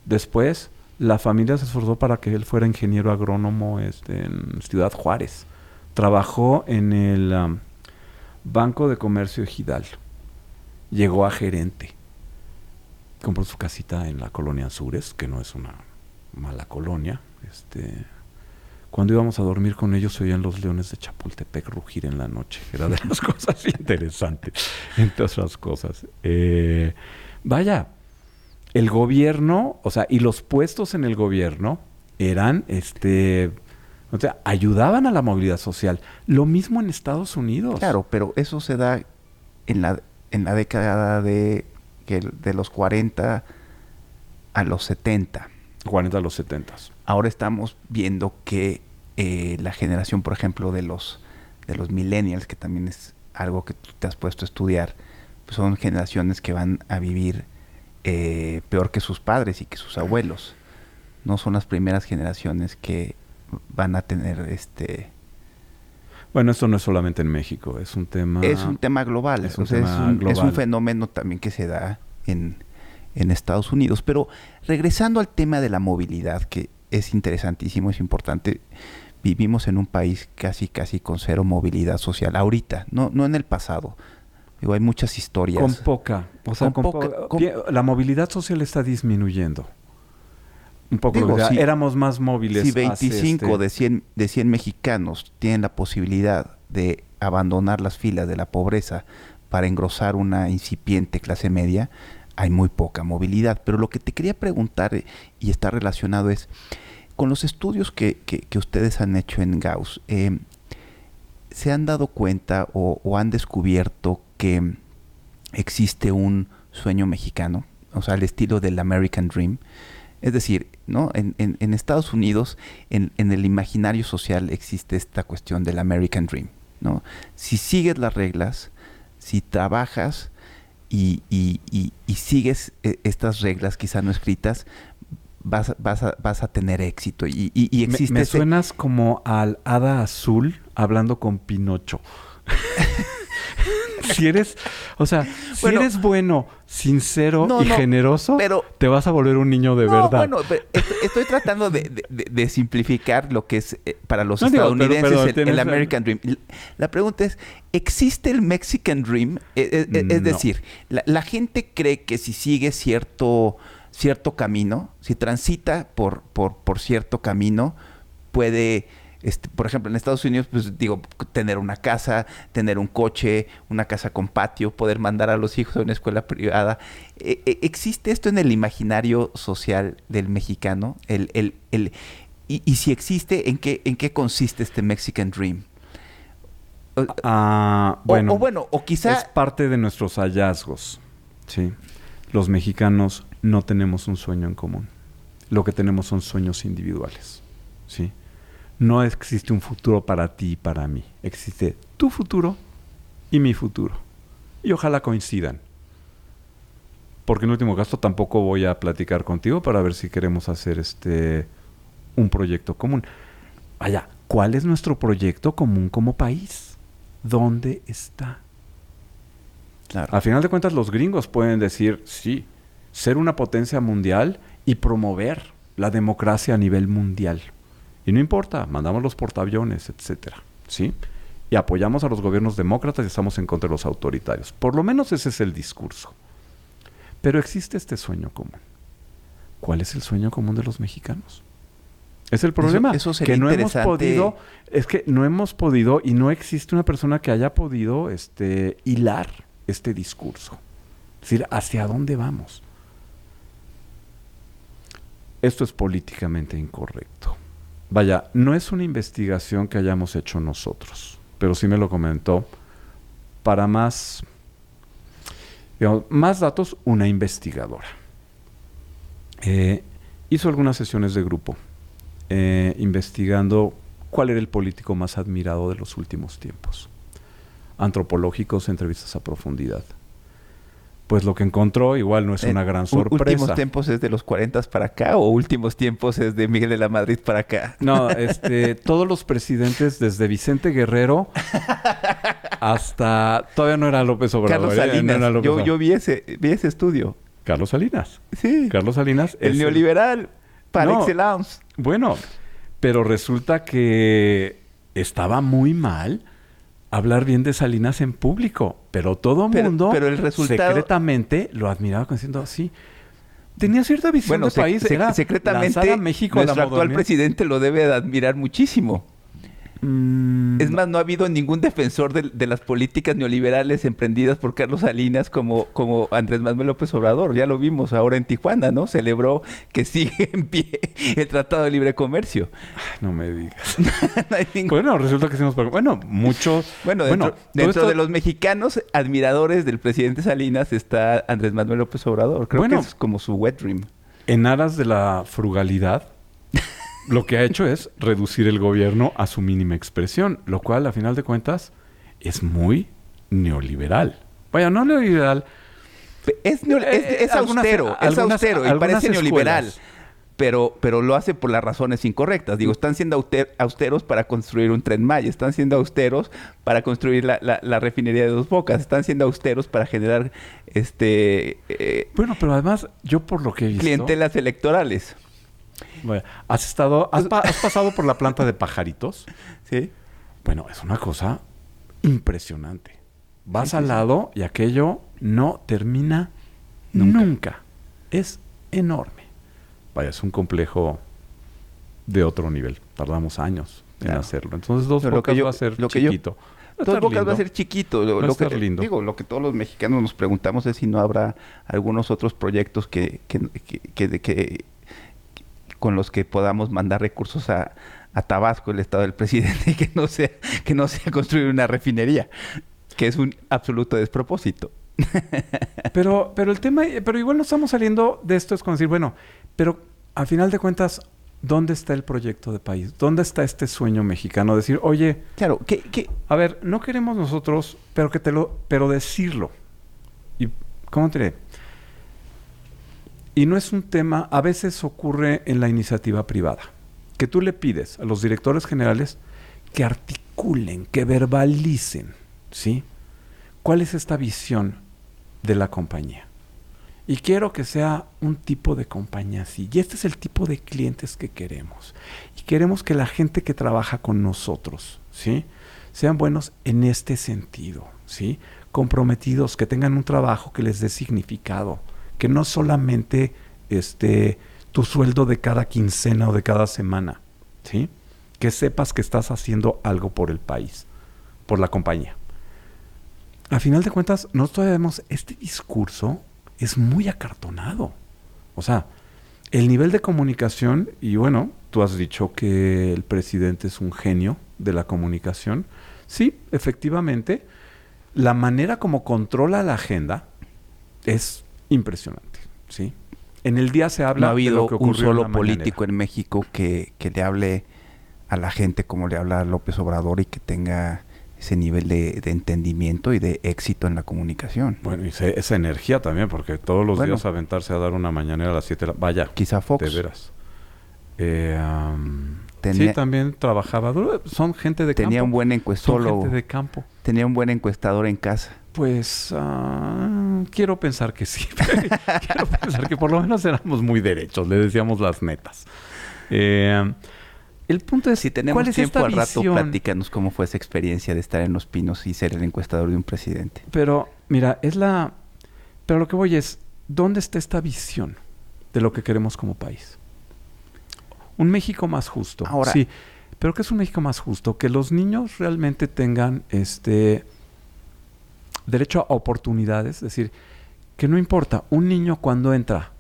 Después, la familia se esforzó para que él fuera ingeniero agrónomo en Ciudad Juárez. Trabajó en el Banco de Comercio Ejidal. Llegó a gerente. Compró su casita en la colonia Anzures, que no es una mala colonia. Cuando íbamos a dormir con ellos se oían los leones de Chapultepec rugir en la noche. Era de las cosas interesantes, entre otras cosas. Vaya, el gobierno, o sea, y los puestos en el gobierno eran, o sea, ayudaban a la movilidad social. Lo mismo en Estados Unidos. Claro, pero eso se da en la década de los 40 a los 70. 40 a los 70. Ahora estamos viendo que la generación, por ejemplo, de los millennials, que también es algo que tú te has puesto a estudiar, pues son generaciones que van a vivir peor que sus padres y que sus abuelos. No son las primeras generaciones que van a tener Bueno, esto no es solamente en México, es un tema... Es un tema global. Es un fenómeno también que se da en Estados Unidos. Pero regresando al tema de la movilidad, que es interesantísimo, es importante. Vivimos en un país casi con cero movilidad social. Ahorita, no en el pasado. Digo, hay muchas historias. Con poca. O sea, la movilidad social está disminuyendo. Un poco. Digo, éramos más móviles. Si 25 de 100 mexicanos tienen la posibilidad de abandonar las filas de la pobreza para engrosar una incipiente clase media, hay muy poca movilidad. Pero lo que te quería preguntar, y está relacionado, es con los estudios que ustedes han hecho en Gauss, ¿se han dado cuenta o han descubierto que existe un sueño mexicano? O sea, al estilo del American Dream. Es decir, ¿no? En Estados Unidos, en el imaginario social existe esta cuestión del American Dream, ¿no? Si sigues las reglas, si trabajas y sigues estas reglas quizá no escritas, vas a tener éxito. Y existe me suenas como al hada azul hablando con Pinocho. Si eres bueno, sincero y generoso, pero te vas a volver un niño de verdad. Bueno, estoy tratando de simplificar lo que es para los estadounidenses el American Dream. La pregunta es, ¿existe el Mexican Dream? Es decir, la gente cree que si sigue cierto camino, si transita por cierto camino, puede... por ejemplo, en Estados Unidos, pues digo, tener una casa, tener un coche, una casa con patio, poder mandar a los hijos a una escuela privada. ¿Existe esto en el imaginario social del mexicano? Y si existe, ¿en qué consiste este Mexican Dream? O quizá... Es parte de nuestros hallazgos, ¿sí? Los mexicanos no tenemos un sueño en común. Lo que tenemos son sueños individuales, ¿sí? No existe un futuro para ti y para mí. Existe tu futuro y mi futuro. Y ojalá coincidan. Porque en último caso tampoco voy a platicar contigo para ver si queremos hacer un proyecto común. Vaya, ¿cuál es nuestro proyecto común como país? ¿Dónde está? Claro. Al final de cuentas, los gringos pueden decir, sí, ser una potencia mundial y promover la democracia a nivel mundial. Y no importa, mandamos los portaaviones, etcétera, ¿sí? Y apoyamos a los gobiernos demócratas y estamos en contra de los autoritarios. Por lo menos ese es el discurso. Pero existe este sueño común. ¿Cuál es el sueño común de los mexicanos? Es el problema. Eso sería que no interesante. Hemos podido, es que no hemos podido y no existe una persona que haya podido hilar este discurso. Es decir, ¿hacia dónde vamos? Esto es políticamente incorrecto. Vaya, no es una investigación que hayamos hecho nosotros, pero sí me lo comentó. Para más datos, una investigadora. Hizo algunas sesiones de grupo, investigando cuál era el político más admirado de los últimos tiempos. Antropológicos, entrevistas a profundidad. Pues lo que encontró igual no es una gran sorpresa. ¿Últimos tiempos es de los 40 para acá o últimos tiempos es de Miguel de la Madrid para acá? No, todos los presidentes desde Vicente Guerrero hasta... Todavía no era López Obrador. Carlos Salinas. No era López yo vi ese estudio. Carlos Salinas. Sí. Carlos Salinas. El neoliberal par excellence. Bueno, pero resulta que estaba muy mal hablar bien de Salinas en público, pero todo mundo pero el resultado... secretamente lo admiraba diciendo, sí, tenía cierta visión de país. Era secretamente, lanzar a México a la nuestro actual modernidad. presidente lo debe de admirar muchísimo. Es más, no ha habido ningún defensor de las políticas neoliberales emprendidas por Carlos Salinas como Andrés Manuel López Obrador. Ya lo vimos ahora en Tijuana, ¿no? Celebró que sigue en pie el Tratado de Libre Comercio. No me digas. No hay ningún- Bueno, resulta que hicimos... Bueno, muchos... Bueno, todo dentro esto- de los mexicanos admiradores del presidente Salinas está Andrés Manuel López Obrador. Creo Bueno. que es como su wet dream. En aras de la frugalidad, lo que ha hecho es reducir el gobierno a su mínima expresión, lo cual, a final de cuentas, es muy neoliberal. Vaya, no neoliberal. Es algunas- austero, algunas- y algunas parece neoliberal. escuelas. Pero lo hace por las razones incorrectas. Digo, están siendo austeros para construir un Tren Maya. Están siendo austeros para construir la refinería de Dos Bocas. Están siendo austeros para generar Bueno, pero además, yo por lo que he visto... clientelas electorales. Bueno, has pasado por la planta de pajaritos. ¿Sí? Bueno, es una cosa impresionante. Vas al lado y aquello no termina nunca. Es enorme. Vaya, es un complejo de otro nivel. Tardamos años en Claro. hacerlo. Entonces, Dos Pero lo Bocas que yo- va a ser lo que yo- chiquito. Dos Bocas va a ser chiquito. Va a Lo que estar lindo. Digo, lo que todos los mexicanos nos preguntamos es si no habrá algunos otros proyectos que con los que podamos mandar recursos a Tabasco, el estado del presidente, que no sea construir una refinería, que es un absoluto despropósito. Pero el tema, pero igual no estamos saliendo de esto, es como decir, bueno, pero a final de cuentas, ¿dónde está el proyecto de país? ¿Dónde está este sueño mexicano? Decir, oye, Claro, a ver, no queremos nosotros, pero decirlo. Y, ¿cómo te diré? Y no es un tema, a veces ocurre en la iniciativa privada, que tú le pides a los directores generales que articulen, que verbalicen, ¿sí? ¿Cuál es esta visión de la compañía? Y quiero que sea un tipo de compañía así. Y este es el tipo de clientes que queremos. Y queremos que la gente que trabaja con nosotros, ¿sí?, sean buenos en este sentido, ¿sí? Comprometidos, que tengan un trabajo que les dé significado. Que no solamente tu sueldo de cada quincena o de cada semana, ¿sí? Que sepas que estás haciendo algo por el país, por la compañía. A final de cuentas, nosotros vemos este discurso es muy acartonado. O sea, el nivel de comunicación, y bueno, tú has dicho que el presidente es un genio de la comunicación. Sí, efectivamente, la manera como controla la agenda es impresionante, ¿sí? En el día se habla no ha de habido lo que ocurrió un solo en la político en México que le hable a la gente como le habla a López Obrador y que tenga ese nivel de entendimiento y de éxito en la comunicación. Bueno, y esa energía también, porque todos los días aventarse a dar una mañanera a las 7 de la... Vaya, quizá Fox. de veras. Sí, también trabajaba duro. Son gente de campo. Tenía un buen encuestólogo. Son gente de campo. Tenía un buen encuestador en casa. Pues quiero pensar que sí. Quiero pensar que por lo menos éramos muy derechos. Le decíamos las netas. El punto es, si tenemos ¿cuál es tiempo esta al rato, visión? platícanos cómo fue esa experiencia de estar en Los Pinos y ser el encuestador de un presidente. Pero, mira, pero lo que voy es, ¿dónde está esta visión de lo que queremos como país? Un México más justo. Ahora, sí, pero ¿qué es un México más justo? Que los niños realmente tengan derecho a oportunidades. Es decir, que no importa, un niño cuando entra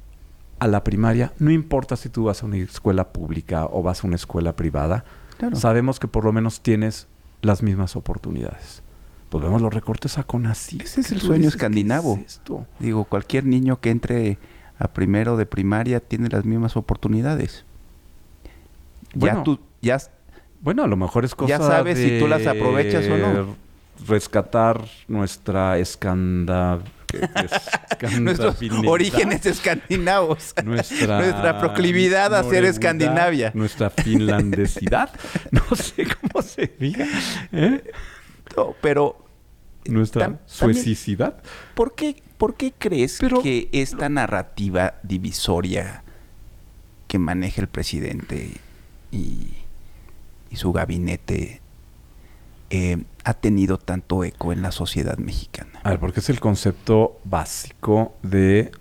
a la primaria, no importa si tú vas a una escuela pública o vas a una escuela privada, claro, sabemos que por lo menos tienes las mismas oportunidades. Pues vemos los recortes a CONACYT. ese es el sueño escandinavo. ¿Qué es esto? Digo, cualquier niño que entre a primero de primaria tiene las mismas oportunidades. Bueno, Ya bueno, a lo mejor es cosa ya sabes si tú las aprovechas o no. Rescatar nuestra nuestros orígenes escandinavos. Nuestra proclividad a ser Escandinavia. Nuestra finlandesidad. No sé cómo se diga. No, pero nuestra suecicidad. ¿Por qué crees que esta narrativa divisoria que maneja el presidente y su gabinete ha tenido tanto eco en la sociedad mexicana? A ver, porque es el concepto básico de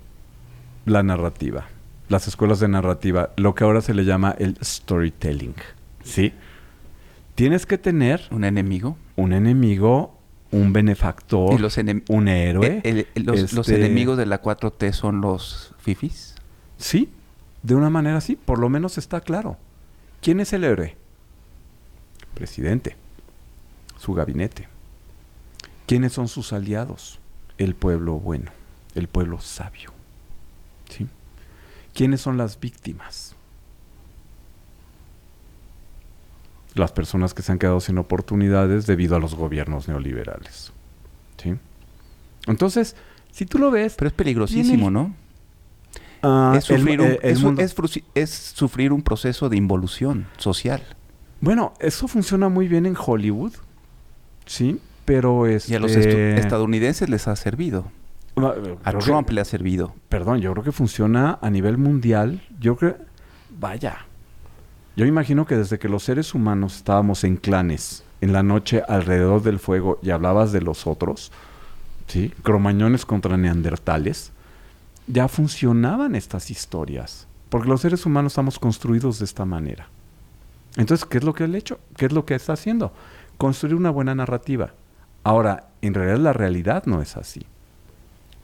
la narrativa, las escuelas de narrativa, lo que ahora se le llama el storytelling, ¿sí? Tienes que tener un enemigo, un benefactor, y los un héroe. los enemigos de la 4T son los fifis. Sí, de una manera así, por lo menos está claro. ¿Quién es el héroe? Presidente, su gabinete. ¿Quiénes son sus aliados? El pueblo bueno, el pueblo sabio. ¿Sí? ¿Quiénes son las víctimas? Las personas que se han quedado sin oportunidades debido a los gobiernos neoliberales. ¿Sí? Entonces, si tú lo ves... Pero es peligrosísimo, ¿no? Es sufrir un proceso de involución social. Bueno, eso funciona muy bien en Hollywood, ¿sí? Pero y a los estadounidenses les ha servido. A Trump le ha servido. Perdón, yo creo que funciona a nivel mundial. Yo creo... Vaya. Yo imagino que desde que los seres humanos estábamos en clanes, en la noche alrededor del fuego y hablabas de los otros, ¿sí? Cromañones contra neandertales, ya funcionaban estas historias. Porque los seres humanos estamos construidos de esta manera. Entonces, ¿qué es lo que él ha hecho? ¿Qué es lo que está haciendo? Construir una buena narrativa. Ahora, en realidad la realidad no es así.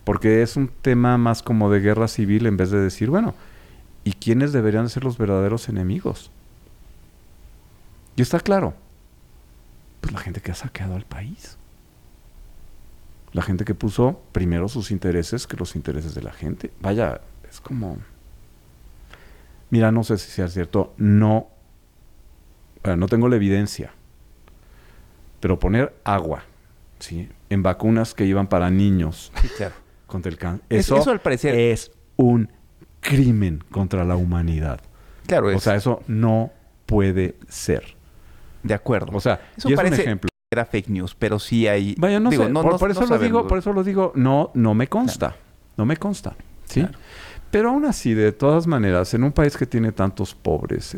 Porque es un tema más como de guerra civil en vez de decir, bueno, ¿y quiénes deberían ser los verdaderos enemigos? Y está claro, pues la gente que ha saqueado al país. La gente que puso primero sus intereses que los intereses de la gente. Vaya, es como... Mira, no sé si sea cierto, no tengo la evidencia. Pero poner agua, ¿sí? En vacunas que iban para niños, sí, claro, contra el cáncer. Eso al parecer es un crimen contra la humanidad. Claro, o sea, eso no puede ser. De acuerdo. O sea, eso y es parece un ejemplo. Era fake news, pero sí hay... Vaya, no sé. Por eso lo digo, no me consta. Claro. No me consta. ¿Sí? Claro. Pero aún así, de todas maneras, en un país que tiene tantos pobres,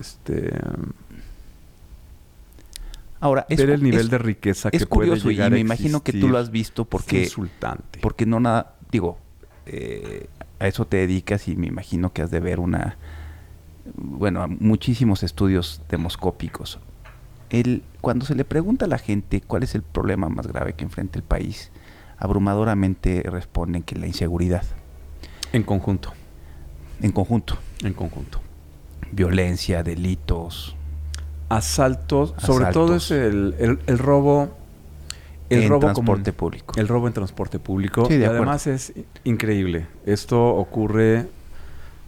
ahora, ver el nivel de riqueza que puede llegar a existir. Es curioso, y me imagino que tú lo has visto porque... Es insultante. Porque no nada... Digo, a eso te dedicas y me imagino que has de ver muchísimos estudios demoscópicos. Cuando se le pregunta a la gente cuál es el problema más grave que enfrenta el país, abrumadoramente responden que la inseguridad. En conjunto. Violencia, delitos. Asaltos. Sobre todo es el robo. Transporte público. El robo en transporte público. Sí, y además es increíble. Esto ocurre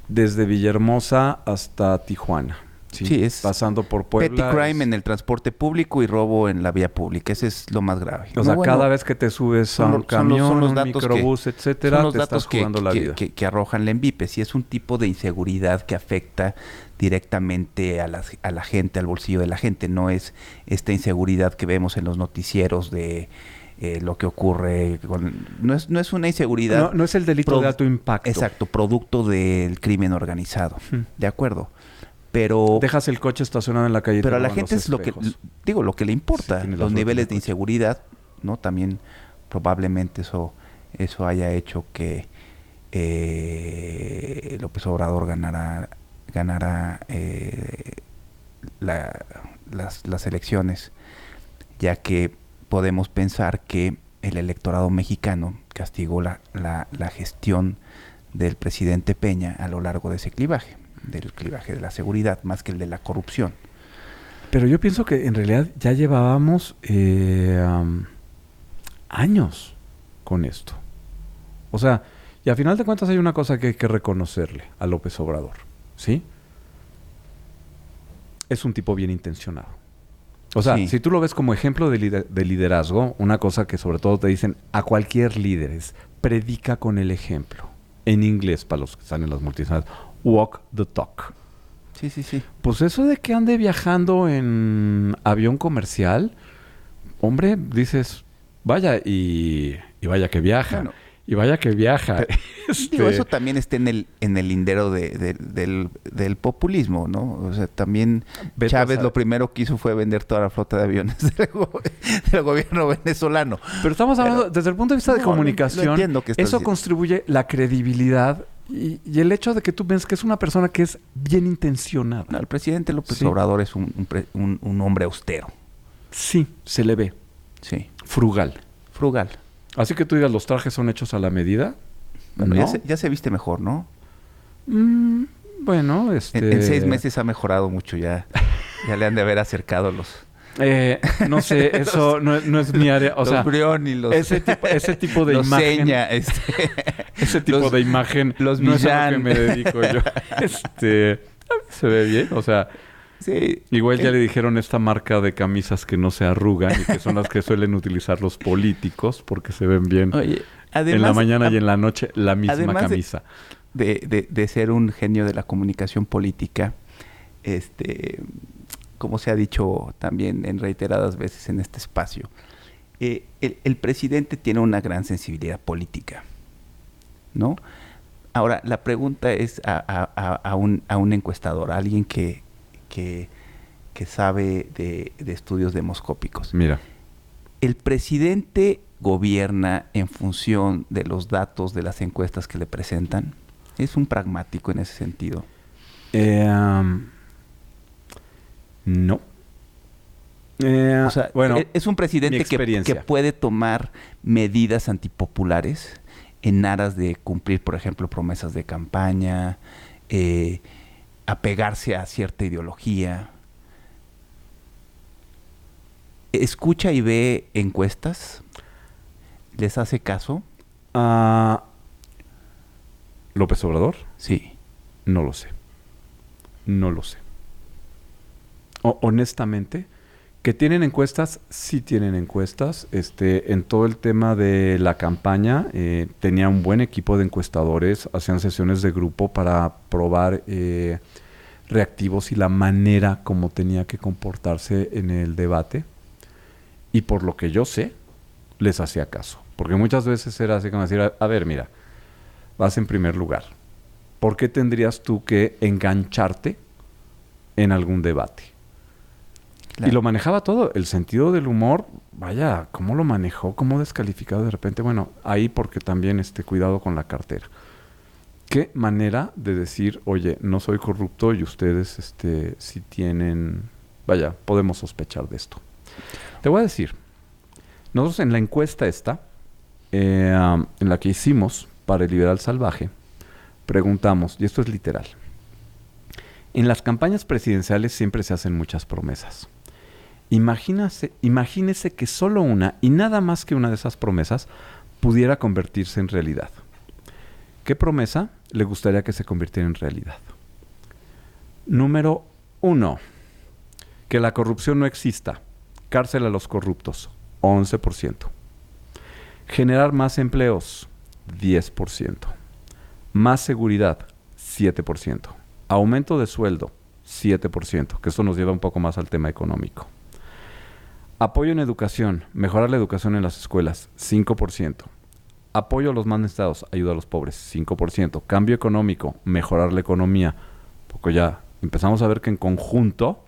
desde Villahermosa hasta Tijuana. Sí, es pasando por Puebla. Petty crime en el transporte público y robo en la vía pública. Ese es lo más grave. O sea, cada vez que te subes a un camión, un microbús, etcétera, te estás jugando la vida. Que arrojan la ENVIPE. Sí, es un tipo de inseguridad que afecta directamente a la gente, al bolsillo de la gente. No es esta inseguridad que vemos en los noticieros de lo que ocurre. No es una inseguridad. No es el delito de alto impacto. Exacto, producto del crimen organizado. De acuerdo. Pero dejas el coche estacionado en la calle. Pero a la gente es lo que le importa, sí, los niveles de inseguridad, ¿no? También probablemente eso haya hecho que López Obrador ganara las elecciones, ya que podemos pensar que el electorado mexicano castigó la gestión del presidente Peña a lo largo de ese clivaje. Del clivaje de la seguridad más que el de la corrupción. Pero yo pienso que en realidad ya llevábamos años con esto. O sea, y a final de cuentas hay una cosa que hay que reconocerle a López Obrador, ¿sí? Es un tipo bien intencionado. O sea, sí. Si tú lo ves como ejemplo de liderazgo, una cosa que sobre todo te dicen a cualquier líder es predica con el ejemplo. En inglés, para los que están en las multinacionales, walk the talk. Sí. Pues eso de que ande viajando en avión comercial, hombre, dices, vaya, y vaya que viaja. Bueno, y vaya que viaja. Digo, eso también está en el lindero del populismo, ¿no? O sea, también Chávez lo primero que hizo fue vender toda la flota de aviones del gobierno venezolano. Pero estamos hablando, desde el punto de vista de comunicación, entiendo que eso contribuye la credibilidad Y el hecho de que tú ves que es una persona que es bien intencionada. No, el presidente López Obrador es un hombre austero. Sí, se le ve. Sí. Frugal. Frugal. Así que tú digas, los trajes son hechos a la medida. Bueno, ¿no? ya se viste mejor, ¿no? Bueno, En 6 meses ha mejorado mucho ya. Ya le han de haber acercado los... no sé, eso no es mi área. O los sea, Brioni, ese tipo de los imagen. Seña, ese tipo de imagen los no es a lo que Millán. me dedico yo. A mí se ve bien, o sea... Sí. Igual ya le dijeron esta marca de camisas que no se arrugan y que son las que suelen utilizar los políticos porque se ven bien. Oye, además, en la mañana y en la noche la misma además camisa. De ser un genio de la comunicación política, como se ha dicho también en reiteradas veces en este espacio, el presidente tiene una gran sensibilidad política, ¿no? Ahora, la pregunta es a un encuestador, a alguien que sabe de estudios demoscópicos. Mira. ¿El presidente gobierna en función de los datos de las encuestas que le presentan? ¿Es un pragmático en ese sentido? No. O sea, bueno, es un presidente que puede tomar medidas antipopulares en aras de cumplir, por ejemplo, promesas de campaña, apegarse a cierta ideología. ¿Escucha y ve encuestas? ¿Les hace caso? ¿López Obrador? Sí. No lo sé. No lo sé. Honestamente, que tienen encuestas, sí tienen encuestas. En todo el tema de la campaña, tenía un buen equipo de encuestadores, hacían sesiones de grupo para probar reactivos y la manera como tenía que comportarse en el debate. Y por lo que yo sé, les hacía caso. Porque muchas veces era así como decir, a ver, mira, vas en primer lugar. ¿Por qué tendrías tú que engancharte en algún debate? Claro. Y lo manejaba todo. El sentido del humor, vaya, ¿cómo lo manejó? ¿Cómo descalificado de repente? Bueno, ahí porque también cuidado con la cartera. ¿Qué manera de decir, oye, no soy corrupto y ustedes si tienen... Vaya, podemos sospechar de esto. Te voy a decir, nosotros en la encuesta en la que hicimos para el Liberal Salvaje, preguntamos, y esto es literal, en las campañas presidenciales siempre se hacen muchas promesas. Imagínese que solo una, y nada más que una de esas promesas, pudiera convertirse en realidad. ¿Qué promesa le gustaría que se convirtiera en realidad? Número 1, que la corrupción no exista. Cárcel a los corruptos, 11%. Generar más empleos, 10%. Más seguridad, 7%. Aumento de sueldo, 7%, que esto nos lleva un poco más al tema económico. Apoyo en educación, mejorar la educación en las escuelas, 5%. Apoyo a los más necesitados, ayuda a los pobres, 5%. Cambio económico, mejorar la economía. Poco ya empezamos a ver que en conjunto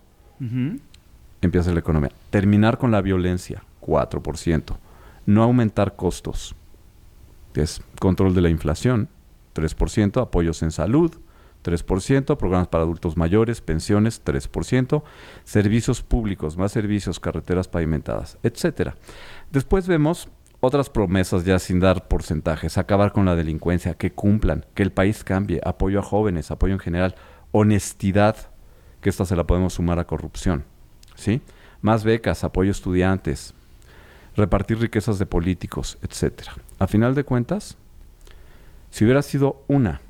empieza la economía. Terminar con la violencia, 4%. No aumentar costos, que es control de la inflación, 3%. Apoyos en salud, 3%. Programas para adultos mayores, pensiones, 3%. Servicios públicos, más servicios, carreteras pavimentadas, etcétera. Después vemos otras promesas ya sin dar porcentajes. Acabar con la delincuencia, que cumplan, que el país cambie, apoyo a jóvenes, apoyo en general, honestidad, que esta se la podemos sumar a corrupción, ¿sí? Más becas, apoyo a estudiantes, repartir riquezas de políticos, etcétera. A final de cuentas, si hubiera sido una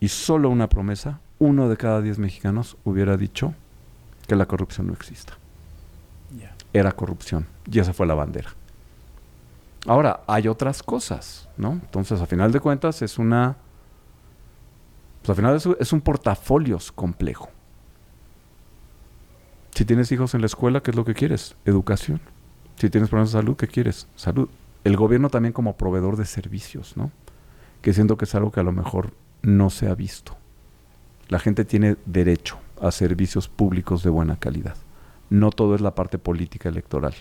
y solo una promesa, 1 de cada 10 mexicanos hubiera dicho que la corrupción no exista. Yeah. Era corrupción y esa fue la bandera. Ahora, hay otras cosas, ¿no? Entonces, a final de cuentas, es un portafolio complejo. Si tienes hijos en la escuela, ¿qué es lo que quieres? Educación. Si tienes problemas de salud, ¿qué quieres? Salud. El gobierno también como proveedor de servicios, ¿no? Que siento que es algo que a lo mejor no se ha visto. La gente tiene derecho a servicios públicos de buena calidad. No todo es la parte política electoral.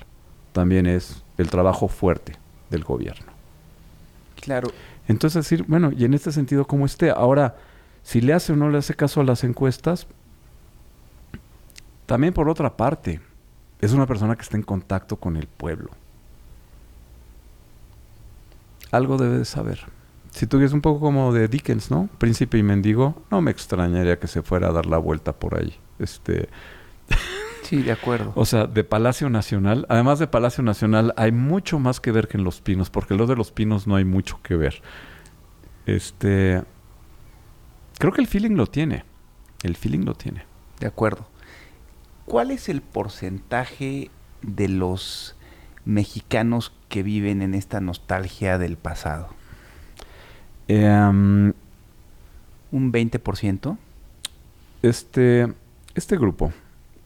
También es el trabajo fuerte del gobierno. Claro. Entonces decir, bueno, y en este sentido, ¿cómo esté? Ahora, si le hace o no le hace caso a las encuestas, también por otra parte, es una persona que está en contacto con el pueblo. Algo debe de saber. Si tú es un poco como de Dickens, ¿no? Príncipe y mendigo, no me extrañaría que se fuera a dar la vuelta por ahí. Sí, de acuerdo. O sea, de Palacio Nacional, además de Palacio Nacional, hay mucho más que ver que en Los Pinos, porque lo de Los Pinos no hay mucho que ver. Creo que el feeling lo tiene. El feeling lo tiene. De acuerdo. ¿Cuál es el porcentaje de los mexicanos que viven en esta nostalgia del pasado? ¿Un 20%? Este grupo,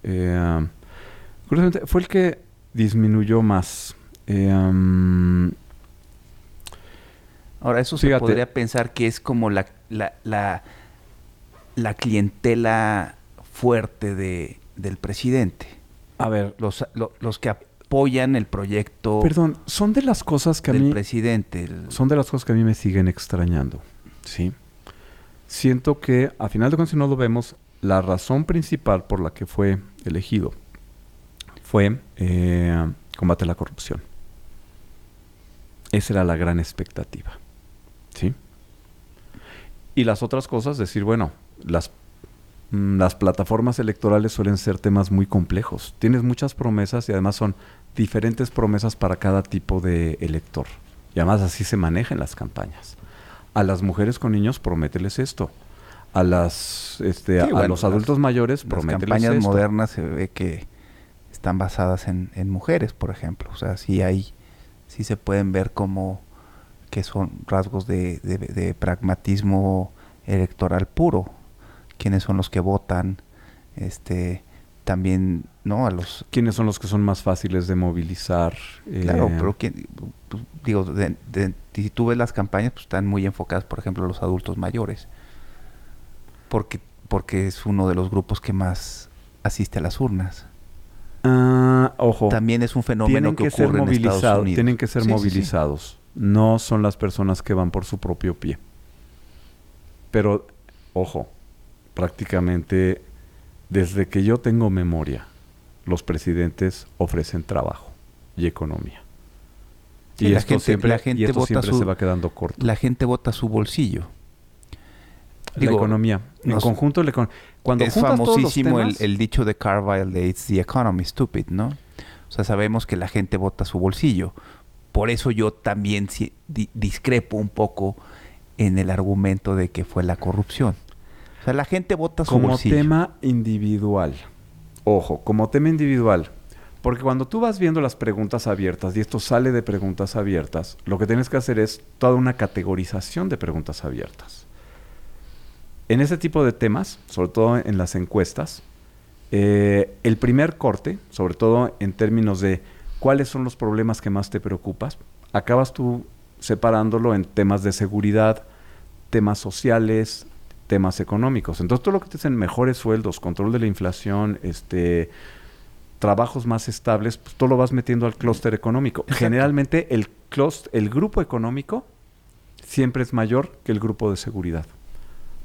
curiosamente, fue el que disminuyó más. Ahora, eso se podría pensar que es como la clientela fuerte del presidente. A ver, los que apoyan el proyecto. Perdón, son de las cosas que del presidente. Son de las cosas que a mí me siguen extrañando, ¿sí? Siento que, a final de cuentas, si no lo vemos, la razón principal por la que fue elegido fue combate a la corrupción. Esa era la gran expectativa, ¿sí? Y las otras cosas, decir, bueno, las plataformas electorales suelen ser temas muy complejos. Tienes muchas promesas y además son diferentes promesas para cada tipo de elector. Y además así se manejan las campañas. A las mujeres con niños, promételes esto. A los adultos mayores, promételes esto. Las campañas modernas se ve que están basadas en mujeres, por ejemplo. O sea, sí se pueden ver como que son rasgos de pragmatismo electoral puro. Quiénes son los que votan, también, ¿no? ¿Quiénes son los que son más fáciles de movilizar? Claro, pero si tú ves las campañas, pues están muy enfocadas, por ejemplo, a los adultos mayores. Porque es uno de los grupos que más asiste a las urnas. Ojo. También es un fenómeno que ocurre en Estados Unidos. Tienen que ser movilizados. Sí. No son las personas que van por su propio pie. Pero, ojo, prácticamente desde que yo tengo memoria, los presidentes ofrecen trabajo y economía. Sí, y esto siempre se va quedando corto. La gente vota su bolsillo. La economía. En conjunto, cuando es famosísimo el dicho de Carlyle de It's the economy, stupid, ¿no? O sea, sabemos que la gente vota su bolsillo. Por eso yo también discrepo un poco en el argumento de que fue la corrupción. O sea, la gente vota su bolsillo. Como tema individual. Ojo, como tema individual. Porque cuando tú vas viendo las preguntas abiertas, y esto sale de preguntas abiertas, lo que tienes que hacer es toda una categorización de preguntas abiertas. En ese tipo de temas, sobre todo en las encuestas, el primer corte, sobre todo en términos de cuáles son los problemas que más te preocupas, acabas tú separándolo en temas de seguridad, temas sociales, temas económicos. Entonces, todo lo que te dicen mejores sueldos, control de la inflación, trabajos más estables, pues todo lo vas metiendo al clúster económico. Exacto. Generalmente el grupo económico siempre es mayor que el grupo de seguridad.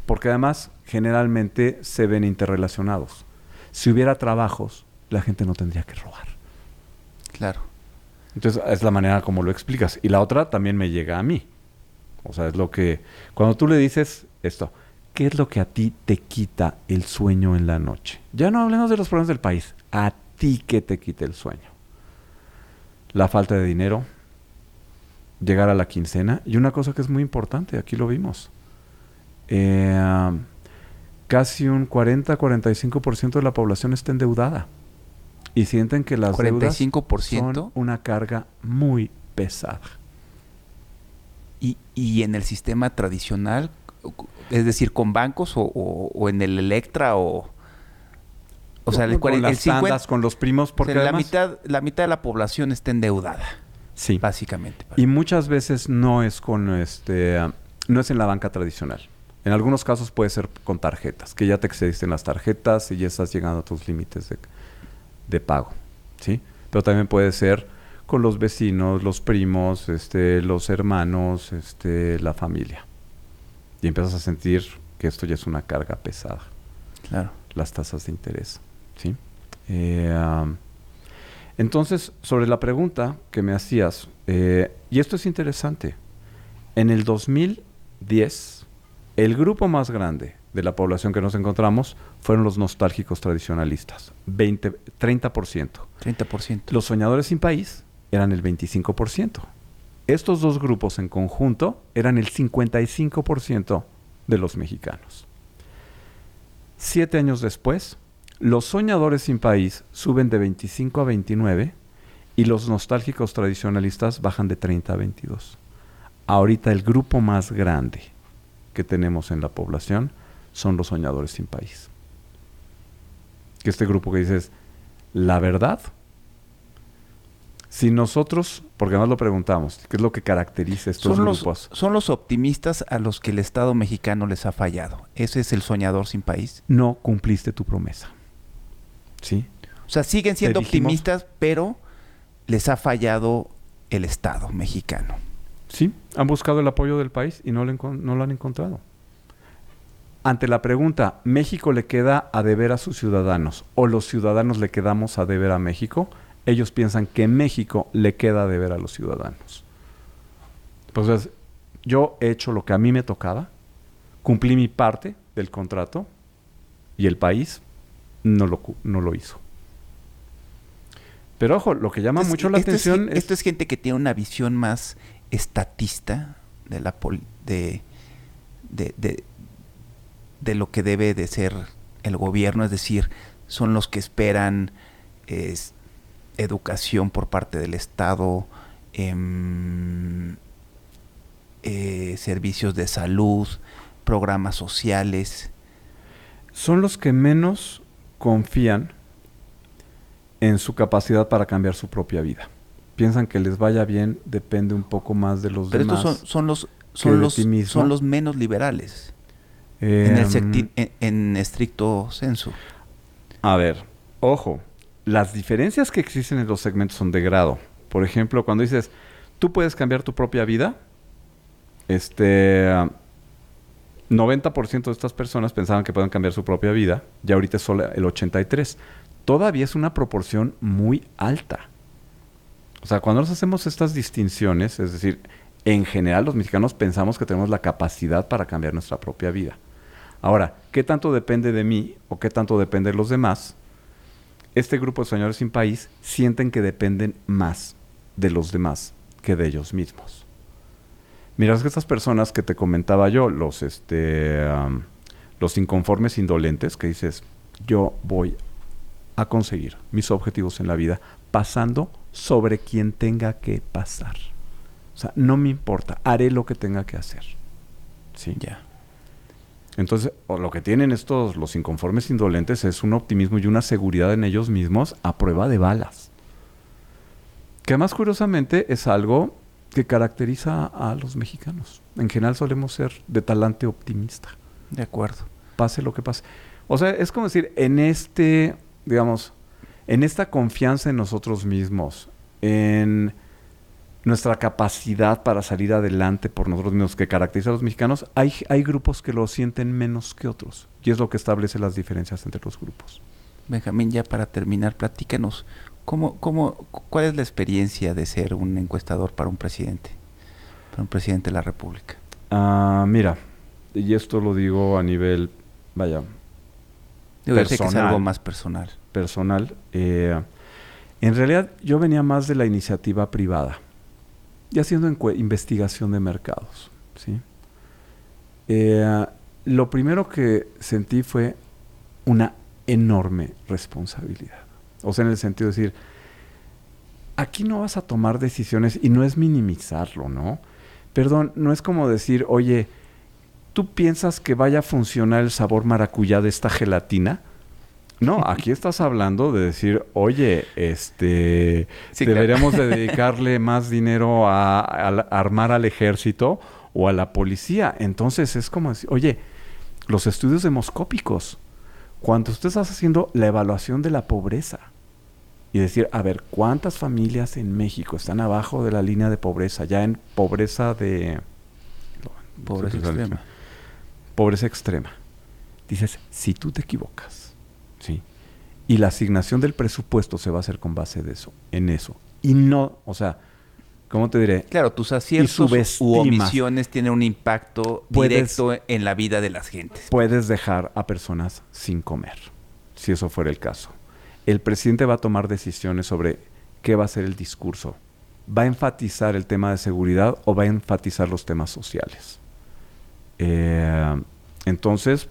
Porque además, generalmente se ven interrelacionados. Si hubiera trabajos, la gente no tendría que robar. Claro. Entonces, es la manera como lo explicas. Y la otra también me llega a mí. O sea, es lo que... Cuando tú le dices esto, ¿qué es lo que a ti te quita el sueño en la noche? Ya no hablemos de los problemas del país. ¿A ti qué te quita el sueño? La falta de dinero, llegar a la quincena. Y una cosa que es muy importante, aquí lo vimos. Casi un 40-45% de la población está endeudada. Y sienten que las 45% deudas son una carga muy pesada. Y en el sistema tradicional, es decir, con bancos o en el Electra o sea, con las tandas, con los primos, porque o sea, la mitad de la población está endeudada. Sí. Básicamente. Y muchas veces no es no es en la banca tradicional. En algunos casos puede ser con tarjetas, que ya te excediste en las tarjetas y ya estás llegando a tus límites de pago, ¿sí? Pero también puede ser con los vecinos, los primos, los hermanos, la familia. Y empiezas a sentir que esto ya es una carga pesada. Claro. Las tasas de interés, ¿sí? Entonces, sobre la pregunta que me hacías, y esto es interesante, en el 2010, el grupo más grande de la población que nos encontramos fueron los nostálgicos tradicionalistas, 30%. 30%. Los soñadores sin país eran el 25%. Estos dos grupos en conjunto eran el 55% de los mexicanos. 7 años después, los soñadores sin país suben de 25 a 29 y los nostálgicos tradicionalistas bajan de 30 a 22. Ahorita el grupo más grande que tenemos en la población son los soñadores sin país. Que este grupo que dices, la verdad, si nosotros, porque además lo preguntamos, ¿qué es lo que caracteriza estos grupos? Son los optimistas a los que el Estado mexicano les ha fallado. Ese es el soñador sin país. No cumpliste tu promesa. ¿Sí? O sea, siguen siendo optimistas, pero les ha fallado el Estado mexicano. Sí, han buscado el apoyo del país y no lo han encontrado. Ante la pregunta, ¿México le queda a deber a sus ciudadanos o los ciudadanos le quedamos a deber a México? Ellos piensan que México le queda a deber a los ciudadanos. Pues yo he hecho lo que a mí me tocaba, cumplí mi parte del contrato y el país no lo hizo. Pero ojo, lo que llama mucho la atención es... Esto es gente que tiene una visión más estatista de lo que debe de ser el gobierno, es decir, son los que esperan educación por parte del Estado, servicios de salud, programas sociales. Son los que menos confían en su capacidad para cambiar su propia vida. Piensan que les vaya bien depende un poco más de los demás. Pero estos son los menos liberales en estricto sensu. A ver, ojo, las diferencias que existen en los segmentos son de grado. Por ejemplo, cuando dices, tú puedes cambiar tu propia vida, 90% de estas personas pensaban que pueden cambiar su propia vida, y ahorita es solo el 83%. Todavía es una proporción muy alta. O sea, cuando nos hacemos estas distinciones, es decir, en general los mexicanos pensamos que tenemos la capacidad para cambiar nuestra propia vida. Ahora, ¿qué tanto depende de mí o qué tanto depende de los demás? Este grupo de soñadores sin país sienten que dependen más de los demás que de ellos mismos. Mira, es que estas personas que te comentaba yo, los inconformes indolentes, que dices, yo voy a conseguir mis objetivos en la vida pasando sobre quien tenga que pasar. O sea, no me importa, haré lo que tenga que hacer. ¿Sí? Ya. Entonces, lo que tienen los inconformes indolentes es un optimismo y una seguridad en ellos mismos a prueba de balas. Que además, curiosamente, es algo que caracteriza a los mexicanos. En general solemos ser de talante optimista. De acuerdo. Pase lo que pase. O sea, es como decir, en esta confianza en nosotros mismos, en nuestra capacidad para salir adelante por nosotros mismos que caracteriza a los mexicanos, hay grupos que lo sienten menos que otros. Y es lo que establece las diferencias entre los grupos. Benjamín, ya para terminar, platícanos, ¿cuál es la experiencia de ser un encuestador para un presidente de la República? Mira, y esto lo digo a nivel, Yo sé que es algo más personal. En realidad, yo venía más de la iniciativa privada y haciendo investigación de mercados, ¿sí? Lo primero que sentí fue una enorme responsabilidad. O sea, en el sentido de decir, aquí no vas a tomar decisiones, y no es minimizarlo, ¿no? Perdón, no es como decir, oye, ¿tú piensas que vaya a funcionar el sabor maracuyá de esta gelatina? No, aquí estás hablando de decir, oye, sí, deberíamos dedicarle más dinero a armar al ejército o a la policía. Entonces es como decir, oye, los estudios demoscópicos, cuando tú estás haciendo la evaluación de la pobreza, y decir, a ver, ¿cuántas familias en México están abajo de la línea de pobreza? Ya en pobreza de... Pobreza extrema. Pobreza extrema. Dices, si tú te equivocas, ¿sí? Y la asignación del presupuesto se va a hacer con base de eso, en eso. Y no, o sea, ¿cómo te diré? Claro, tus aciertos u omisiones tienen un impacto directo en la vida de las gentes. Puedes dejar a personas sin comer, si eso fuera el caso. El presidente va a tomar decisiones sobre qué va a ser el discurso. ¿Va a enfatizar el tema de seguridad o va a enfatizar los temas sociales? Entonces,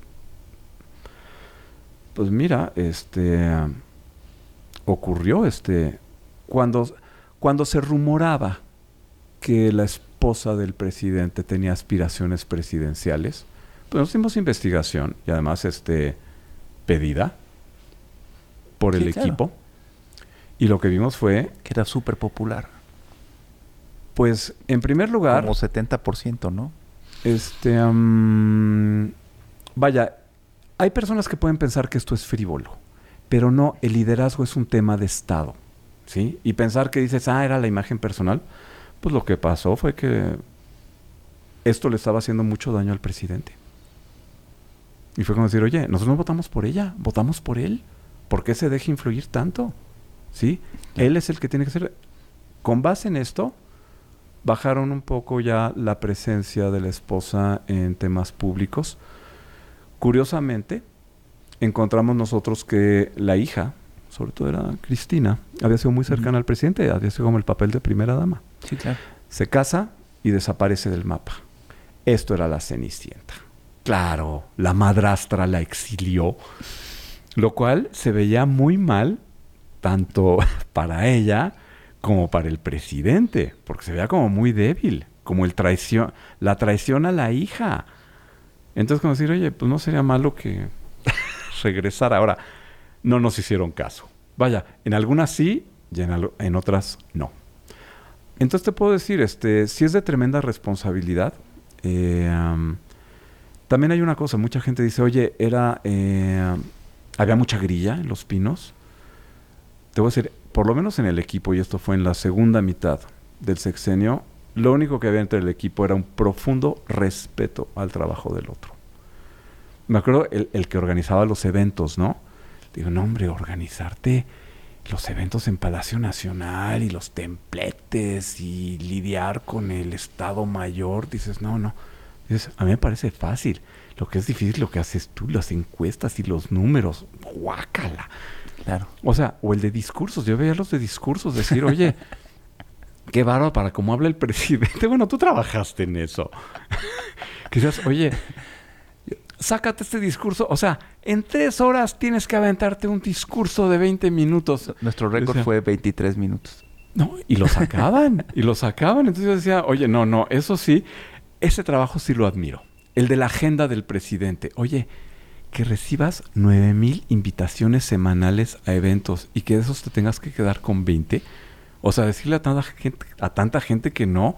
pues mira, ocurrió cuando se rumoraba que la esposa del presidente tenía aspiraciones presidenciales, pues nos hicimos investigación y además pedida por el equipo. Y lo que vimos fue que era súper popular. Pues, en primer lugar... Como 70%, ¿no? Vaya, hay personas que pueden pensar que esto es frívolo, pero no, el liderazgo es un tema de Estado, ¿sí? Y pensar que dices, era la imagen personal, pues lo que pasó fue que esto le estaba haciendo mucho daño al presidente. Y fue como decir, oye, nosotros no votamos por ella, votamos por él. ¿Por qué se deja influir tanto? ¿Sí? Él es el que tiene que ser... Con base en esto, bajaron un poco ya la presencia de la esposa en temas públicos. Curiosamente, encontramos nosotros que la hija, sobre todo era Cristina, había sido muy cercana al presidente, había sido como el papel de primera dama. Sí, claro. Se casa y desaparece del mapa. Esto era la Cenicienta. Claro, la madrastra la exilió, lo cual se veía muy mal tanto para ella como para el presidente, porque se veía como muy débil, como la traición a la hija. Entonces, como decir, oye, pues no sería malo que regresara. Ahora, no nos hicieron caso. Vaya, en algunas sí y en otras no. Entonces te puedo decir, sí es de tremenda responsabilidad. También hay una cosa, mucha gente dice, oye, había mucha grilla en Los Pinos. Te voy a decir, por lo menos en el equipo, y esto fue en la segunda mitad del sexenio, lo único que había entre el equipo era un profundo respeto al trabajo del otro. Me acuerdo el que organizaba los eventos, ¿no? Digo, no, hombre, organizarte los eventos en Palacio Nacional y los templetes y lidiar con el Estado Mayor. Dices, no. Dices, a mí me parece fácil. Lo que es difícil lo que haces tú, las encuestas y los números. ¡Guácala! Claro. O sea, o el de discursos. Yo veía los de discursos decir, oye, qué bárbaro para cómo habla el presidente. Bueno, tú trabajaste en eso. Quizás, oye, sácate este discurso. O sea, en 3 horas tienes que aventarte un discurso de 20 minutos. Nuestro récord fue 23 minutos. No, y lo sacaban. Entonces yo decía, oye, no, eso sí, ese trabajo sí lo admiro. El de la agenda del presidente. Oye, que recibas 9,000 invitaciones semanales a eventos y que de esos te tengas que quedar con 20. O sea, decirle a tanta gente que no,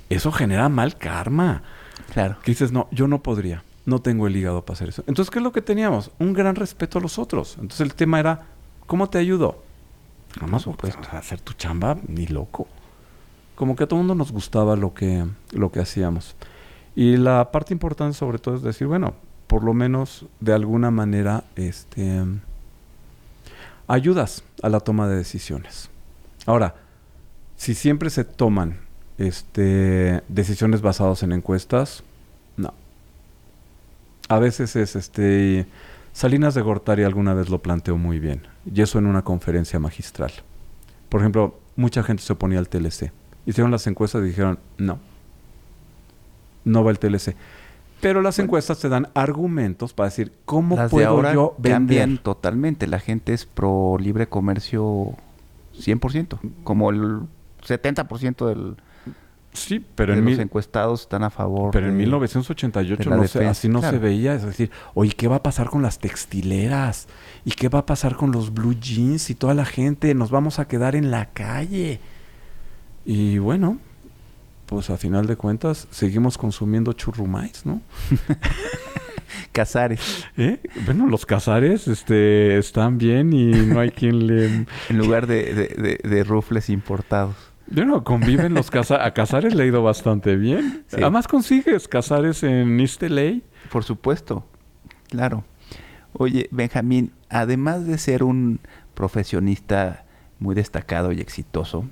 eso genera mal karma. Claro. Que dices, no, yo no podría. No tengo el hígado para hacer eso. Entonces, ¿qué es lo que teníamos? Un gran respeto a los otros. Entonces, el tema era, ¿cómo te ayudo? Nada más, pues, hacer tu chamba, ni loco. Como que a todo mundo nos gustaba lo que hacíamos. Y la parte importante, sobre todo, es decir, bueno, por lo menos, de alguna manera, ayudas a la toma de decisiones. Ahora, si siempre se toman decisiones basadas en encuestas, no. A veces es Salinas de Gortari alguna vez lo planteó muy bien, y eso en una conferencia magistral. Por ejemplo, mucha gente se oponía al TLC. Hicieron las encuestas y dijeron, no va el TLC. Pero las encuestas te dan argumentos para decir, ¿cómo puedo yo vender? Cambian totalmente. La gente es pro libre comercio 100%. Como el 70% del... Sí, pero los encuestados están a favor. Pero en 1988 así no se veía. Es decir, oye, ¿qué va a pasar con las textileras? ¿Y qué va a pasar con los blue jeans y toda la gente? Nos vamos a quedar en la calle. Y bueno, pues a final de cuentas seguimos consumiendo churrumais, ¿no? Casares. Bueno, los Casares están bien y no hay quien le... En lugar de rufles importados. Bueno, conviven a Casares le ha ido bastante bien. Sí. Además consigues Casares en East LA. Por supuesto, claro. Oye, Benjamín, además de ser un profesionista muy destacado y exitoso,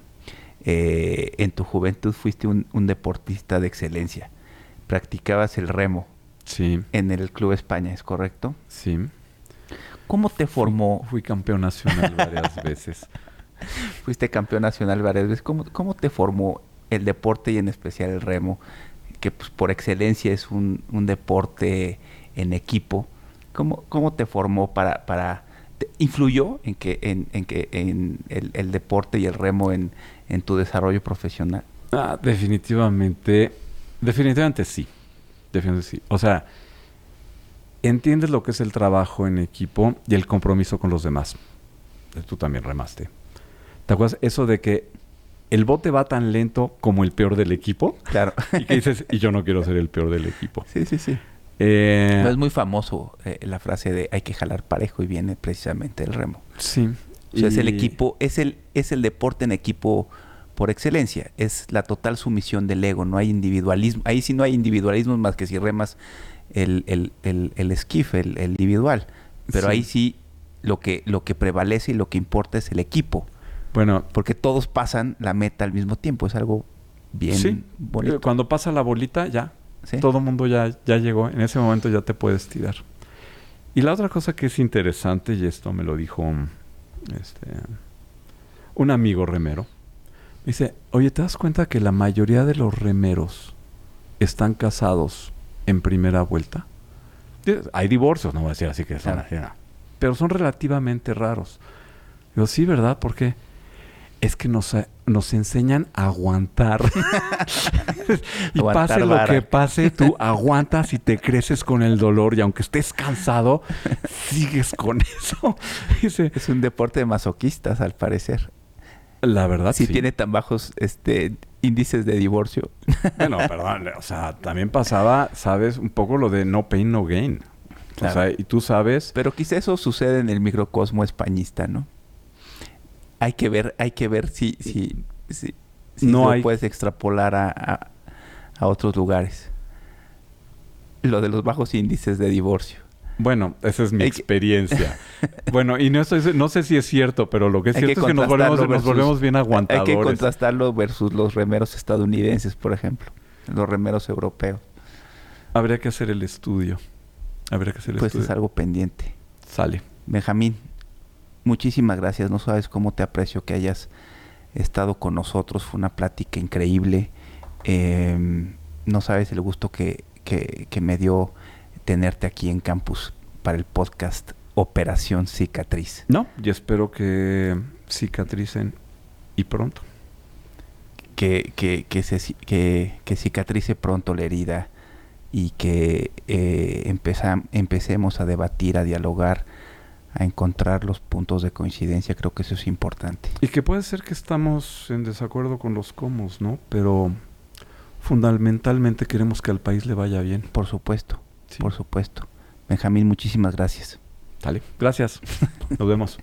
en tu juventud fuiste un deportista de excelencia. Practicabas el remo Sí, en el Club España, ¿es correcto? sí. ¿Cómo te formó? Fui campeón nacional varias veces. Fuiste campeón nacional varias veces. ¿Cómo te formó el deporte y en especial el remo? Que pues, por excelencia es un deporte en equipo. ¿Cómo te formó influyó en el deporte y el remo en tu desarrollo profesional? Definitivamente sí. Definitivamente sí. O sea, entiendes lo que es el trabajo en equipo y el compromiso con los demás. Tú también remaste. ¿Te acuerdas eso de que el bote va tan lento como el peor del equipo? Claro. Y que dices, y yo no quiero ser el peor del equipo. Sí. No, es muy famoso la frase de hay que jalar parejo y viene precisamente el remo. Sí. O sea, es el equipo, es el deporte en equipo por excelencia. Es la total sumisión del ego. No hay individualismo. Ahí sí no hay individualismo más que si remas el esquife, el individual. Pero Sí. ahí sí lo que prevalece y lo que importa es el equipo. Bueno, Porque todos pasan la meta al mismo tiempo. Es algo bien sí. bonito. Cuando pasa la bolita, ya. ¿Sí? Todo el mundo ya llegó. En ese momento ya te puedes tirar. Y la otra cosa que es interesante, y esto me lo dijo un amigo remero, me dice, oye, ¿te das cuenta que la mayoría de los remeros están casados en primera vuelta? Hay divorcios, no voy a decir así que son Claro. así, no. Pero son relativamente raros. Digo, sí, ¿verdad? ¿Por qué? Es que nos enseñan a aguantar. Y Aguantar pase lo vara. que pase, tú aguantas y te creces con el dolor. Y aunque estés cansado, sigues con eso. Dice, Es un deporte de masoquistas, al parecer. la verdad, Si sí. tiene tan bajos índices de divorcio. Bueno, perdón. O sea, también pasaba, ¿sabes? Un poco lo de no pain, no gain. Claro. O sea, y tú sabes... Pero quizá eso sucede en el microcosmo españista, ¿no? Hay que ver si No lo hay- puedes extrapolar a otros lugares. Lo de los bajos índices de divorcio. Bueno, esa es mi Hay que- experiencia. Bueno, y no sé si es cierto, pero lo que es Hay que cierto es que nos contrastarlo volvemos bien Hay aguantadores. que contrastarlo versus los remeros estadounidenses, por ejemplo. Los remeros europeos. Habría que hacer el estudio. Pues es algo pendiente. Sale. Benjamín, muchísimas gracias. No sabes cómo te aprecio que hayas estado con nosotros. Fue una plática increíble. No sabes el gusto que me dio tenerte aquí en campus para el podcast Operación Cicatriz. No, y espero que cicatricen y pronto. Que cicatrice pronto la herida y que empecemos a debatir, a dialogar, a encontrar los puntos de coincidencia. Creo que eso es importante. Y que puede ser que estamos en desacuerdo con los cómo, ¿no? Pero fundamentalmente queremos que al país le vaya bien. Por supuesto, Sí. por supuesto. Benjamín, muchísimas gracias. Sale. Gracias. Nos vemos.